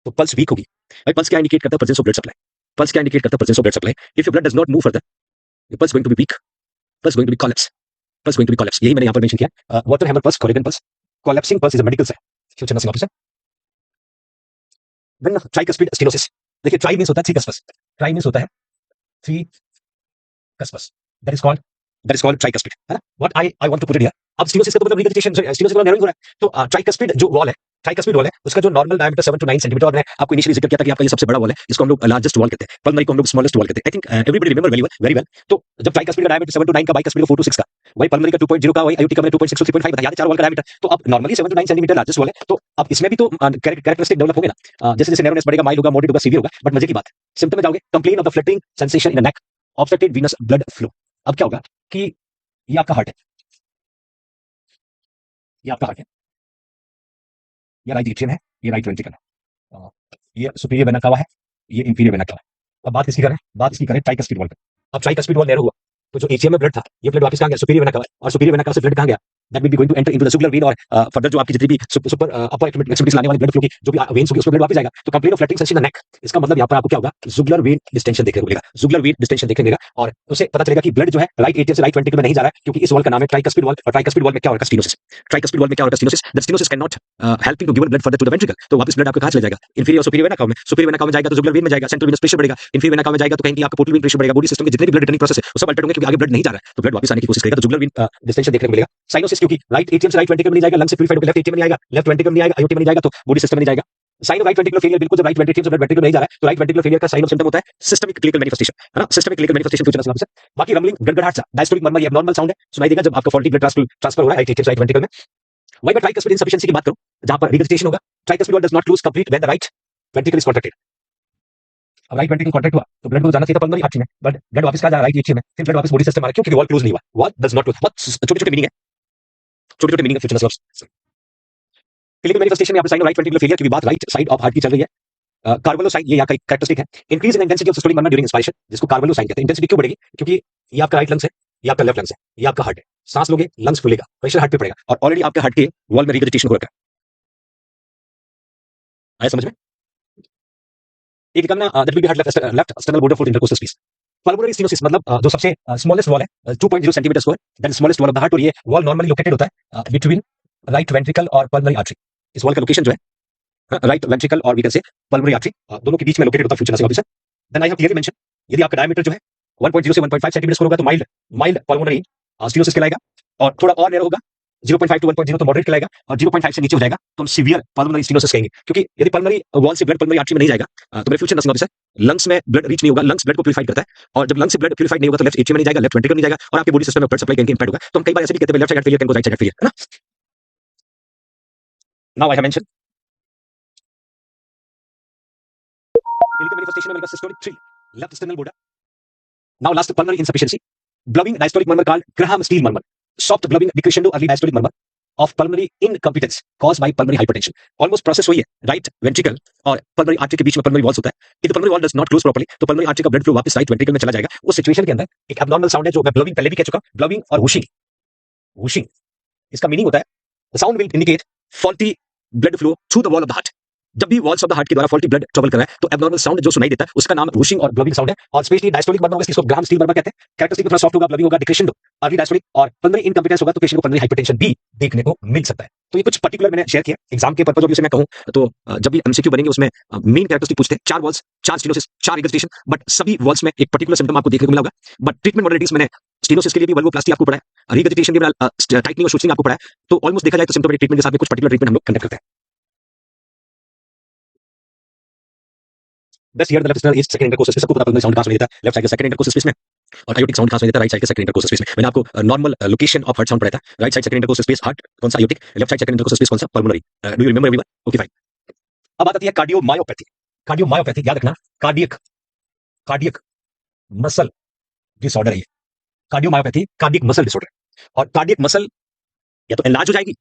S1: तो पल्स वीक होगी। पल्स क्या इंडिकेट करता है, presence of blood supply. Pulse क्या इंडिकेट करता है, presence of blood supply. If your blood does not move further, your pulse going to be weak, pulse going to be collapse, pulse going to be collapse। यही मैंने यहाँ पर मेंशन किया। Water hammer pulse, Corrigan pulse, collapsing pulse is a medical sign, future nursing officer. Then tricuspid stenosis, देखिए ट्राई मींस होता है 3 कस्पस, ट्राई मींस होता है 3 cusps, that is called tricuspid, है ना। What I want to put it here. अब स्टेनोसिस का तो मतलब रिगर्जिटेशन, स्टेनोसिस का नैरोइंग हो रहा है, तो ट्राइकस्पिड जो वॉल है, ट्राइकस्पिड वॉल है, उसका जो नॉर्मल डायमीटर 7 to 9 सेंटीमीटर, और मैं आपको इनिशियली जिक्र किया था कि आपका ये सबसे बड़ा वॉल है, इसको हम लोग लार्जेस्ट वॉल कहते हैं, पल्मोनरी को हम लोग स्मॉलेस्ट वॉल कहते हैं। I think everybody remember very well. तो जब ट्राइकस्पिड का डायमीटर 7 to 9 का, बाइकस्पिड का 4 to 6 का, वही पल्मोनरी का 2.0 का, वही अयोटिक का 2.6 to 3.5 बताया, 4 वॉल का डायमीटर। तो अब normally 7 to 9 centimetre largest wall है, तो अब इसमें भी तो कैरेक्टरिस्टिक डेवलप होंगे ना, जैसे जैसे नैरोनेस बढ़ेगा, माइल्ड होगा, मॉडरेट होगा, सीवियर होगा। बट मजे की बात, सिम्पटम में जाओगे, complain of the fluttering sensation in the neck, obstructed venous blood flow. अब क्या होगा कि ये आपका हार्ट है, ये आपका हार्ट है, ये राइट एट्रियम है, ये राइट वेंट्रिकल है, ये सुपीरियर वेना कावा है, ये इंफीरियर वेना कावा है। अब बात किसकी करें? बात इसकी करें ट्राइकस्पिड वॉल पे। अब ट्राइकस्पिड वॉल नैरो हुआ तो जो एटीएम में ब्लड था, ये ब्लड वापस कहां गया? सुपीरियर वेना कावा। और सुपीरियर वेना कावा से ब्लड कहां गया? That will be going to enter into the jugular vein, और फर्दर जो आपकी जितनी भी सुपर अपर एक्सट्रीमिटीज लाने वाली ब्लड फ्लो की जो भी वेन्स होगी उसमें ब्लड वापस जाएगा। तो complain of fluttering sensation in the neck, इसका मतलब यहां पर आपको क्या होगा? जुगुलर वेन डिस्टेंशन देखने को मिलेगा, जुगुलर वेन डिस्टेंशन देखने को मिलेगा, और उससे पता चलेगा कि ब्लड जो है राइट एट्रियम से राइट वेंट्रिकल में नहीं जा रहा है, क्योंकि इस वॉल का नाम है ट्राइकस्पिड वॉल। और ट्राइकस्पिड वॉल में क्या होगा? स्टीनोसिस। ट्राइकस्पिड वॉल में क्या होगा? Stenosis. The stenosis can not helping to give blood further to the ventricle, तो वापस ब्लड आपका कहां चला जाएगा? इंफीरियर और सुपीरियर वेना कावा में। सुपीरियर वेना कावा में जाएगा तो जुगुलर वेन में जाएगा, सेंट्रल वेनस प्रेशर बढ़ेगा। इंफीरियर वेना कावा में जाएगा तो कहीं आपका पोर्टल वेन प्रेशर बढ़ेगा। बॉडी सिस्टम के जितने भी ब्लड रिटर्निंग प्रोसेस है वो सब अल्टर होंगे, क्योंकि आगे ब्लड नहीं जा रहा है, तो ब्लड वापस आने की कोशिश करेगा, तो जुगुलर वेन डिस्टेंशन देखने को मिलेगा। साइनोसिस, क्योंकि राइट एट्रियम से राइट वेंट्रिकल में नहीं जाएगा, लंग से प्यूरिफाइड होकर लेफ्ट एट्रियम में नहीं आएगा, लेफ्ट वेंट्रिकल में नहीं आएगा, आयोटी में नहीं जाएगा, तो बॉडी सिस्टम में नहीं जाएगा। Sign of right ventricular failure, बिल्कुल जब राइट वेंट्रिकल से ब्लड वेंट्रिकल में नहीं जा रहा है तो राइट वेंट्रिकुलर फेलियर का साइन ऑफ सिम्पटम होता है सिस्टमिक क्लिनिकल मैनिफेस्टेशन, है ना? Systemic clinical manifestation future nervous system. बाकी रंबलिंग, गड़गड़ाहट सा, डायस्टोलिक मर्मर, ये एब्नॉर्मल साउंड है, सुनाई देगा जब आपका फॉल्टी ब्लड ट्रांसफर हो रहा है राइट एट्रियम से राइट वेंट्रिकल में। वही मैं ट्राइकस्पिड इनसफिशिएंसी की बात करूं, जहां पर रिगर्जिटेशन होगा, tricuspid wall does not close complete when the right ventricle is contracted. अब राइट वेंट्रिकल कॉन्ट्रैक्ट हुआ तो ब्लड को जाना चाहिए था पल्मोनरी आर्टरी में, बट ब्लड वापस कहां जा रहा है? राइट एट्रियम में, फिर ब्लड वापस बॉडी सिस्टम में आ रहा है, क्योंकि वॉल क्लोज नहीं हुआ, वॉल डज नॉट क्लोज। बहुत छोटे-छोटे मीनिंग है, छोटे-छोटे मीनिंग है फ्यूचर नर्वस। क्लिनिकल मैनिफेस्टेशन में आपका sign of right ventricular failure की बात राइट साइड ऑफ हार्ट की चल रही है। कार्बलो साइन, ये यहाँ का कैरेक्टरिस्टिक है। Increase in intensity of systolic murmur during inspiration, जिसको कार्बलो साइन कहते हैं। इंटेंसिटी क्यों बढ़ेगी? क्योंकि ये आपका राइट लंग्स है, ये आपका लेफ्ट लंग्स है, ये आपका हार्ट है। सांस लोगे लंग्स फूलेगा, प्रेशर हार्ट पे पड़ेगा, और ऑलरेडी आपके हार्ट के वॉल में रिगर्जिटेशन हो रखा है। आया समझ में? एक कम ना that will be heart left external border four intercostal space. Pulmonary stenosis मतलब जो सबसे स्मॉलेस्ट वॉल है, 2.0 centimetre square, that is smallest valve of the heart, और ये वॉल नॉर्मली लोकेटेड होता है बिटवीन राइट वेंट्रिकल और पल्मोनरी आर्टरी। इस वॉल का लोकेशन जो है राइट वेंट्रिकल और we can say pulmonary artery, दोनों के बीच में लोकेटेड होता है future nervous officer. Then I have clearly mention, यदि आपका डायमीटर जो है 1.0 से 1.5 सेंटीमीटर स्क्वायर होगा तो माइल्ड पल्मोनरी स्टीनोसिस कहलाएगा, और थोड़ा और नैरो होगा 0.5 टू 1.0 तो मॉडरेट कहलाएगा, और 0.5 से नीचे हो जाएगा तो हम सीवियर पल्मोनरी स्टीनोसिस कहेंगे। क्योंकि यदि पल्मोनरी वॉल से ब्लड पल्मोनरी आर्टरी में नहीं जाएगा तो मेरे फ्यूचर नर्सिंग ऑफिसर लंग्स में ब्लड रीच नहीं होगा, लंग्स ब्लड को प्यूरिफाइड करता है, और जब लंग्स से ब्लड प्यूरिफाइड नहीं होगा तो लेफ्ट एट्रियम में नहीं जाएगा, लेफ्ट वेंट्रिकल नहीं जाएगा, और आपके बॉडी सिस्टम में ब्लड सप्लाई कहीं इंपैक्ट होगा। तो हम कई बार ऐसे भी कहते हैं left side failure can go right side failure, है ना? Now I have mention clinical manifestation में systolic thrill, left external border. Now last, pulmonary insufficiency, blubbing diastolic murmur called Graham Steele murmur, soft blubbing decrescendo early diastolic murmur of pulmonary incompetence caused by pulmonary hypertension. Almost process वही है, right ventricle और pulmonary artery के बीच में pulmonary walls होता है। If the pulmonary wall does not close properly, तो pulmonary artery का blood flow वापस right ventricle में चला जाएगा। उस सिचुएशन के अंदर एक abnormal sound है जो मैं blubbing पहले भी कह चुका, blubbing और whooshing। whooshing इसका मीनिंग होता है the sound will indicate faulty blood flow through the wall of the heart। जब भी वॉल्स ऑफ द हार्ट के द्वारा फॉल्टी ब्लड ट्रबल कर रहा है तो एब्नॉर्मल साउंड जो सुनाई देता है उसका नाम वूशिंग और ब्लबिंग साउंड है। और स्पेशली डायस्टोलिक मर्मर होगा, इसको ग्राहम स्टील मर्मर कहते हैं। कैरेक्टरिस्टिक थोड़ा सॉफ्ट होगा, ब्लबिंग होगा, डिक्रेशन अर्ली डायस्टोलिक, और पल्मोनरी इनकम्पिटेंस होगा तो पेशेंट को पल्मोनरी हाइपरटेंशन भी देखने को मिल सकता है। तो ये कुछ पर्टिकुलर मैंने शेयर किया एग्जाम के पर्पज ऑफ, मैं कहूं तो जब भी एमसीक्यू बनेंगे उसमें मेन कैरेक्टरिस्टिक पूछते हैं, 4 वॉल्स, 4 स्टीनोसिस, 4 रिगर्जिटेशन, बट सभी वॉल्स में एक पर्टिकुलर सिम्पटम आपको देखने को मिला होगा। बट ट्रीटमेंट मॉडलिटीज मैंने स्टीनोसिस के लिए भी वल्वोप्लास्टी आपको पढ़ा है, रिगर्जिटेशन के लिए टाइटनिंग और शूस्टरिंग आपको पढ़ा है। तो ऑलमोस्ट देखा जाए तो सिम्प्टोमेटिक ट्रीटमेंट के साथ में कुछ पर्टिकुलर ट्रीटमेंट हम लोग कंडक्ट करते हैं। Best here the left external east second intercostal space, सबको पता पल्मोनरी साउंड कहां सुनाई देता है? लेफ्ट साइड के सेकंड इंटरकोस्टल स्पेस में, और आयोटिक साउंड कहां सुनाई देता है? राइट साइड के सेकंड इंटरकोस्टल स्पेस में। मैंने आपको normal location of heart sound पढ़ाया था, right side second intercostal space heart कौन सा? Aortic. Left side second intercostal space कौन सा? Pulmonary. Do you remember everyone? Okay fine. अब बात आती है कार्डियोमायोपैथी। कार्डियोमायोपैथी याद रखना, कार्डियक मसल डिसऑर्डर है ये। कार्डियोमायोपैथी कार्डियक मसल डिसऑर्डर है, और कार्डियक मसल या तो एनलार्ज हो जाएगी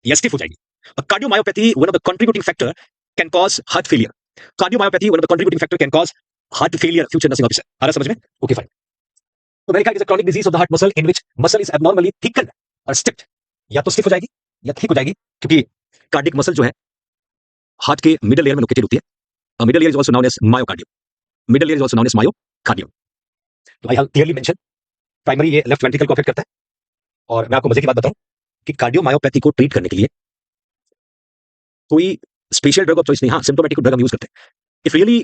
S1: या स्टिफ हो जाएगी। और cardiomyopathy one of the contributing factor can cause heart failure. Cardiomyopathy one of the contributing factor can cause heart failure future nursing officer. आ रहा समझ में? Okay fine. तो मेरे ख्याल is a chronic disease of the heart muscle in which muscle is abnormally thickened और स्टिफ्ड, या तो स्टिफ हो जाएगी या थिक हो जाएगी, क्योंकि कार्डियक मसल जो है हार्ट के मिडल लेयर में लोकेटेड होती है। Middle layer is also known as myocardium. Middle layer is also known as myocardium. तो I have clearly mention primary ये लेफ्ट वेंट्रिकल को अफेक्ट करता है। और मैं आपको मजे की बात बताऊं कि कार्डियोमायोपैथी को ट्रीट करने के लिए कोई स्पेशल ड्रग ऑफ चॉइस नहीं, हाँ सिम्प्टोमेटिक ड्रग हम यूज करते हैं। If really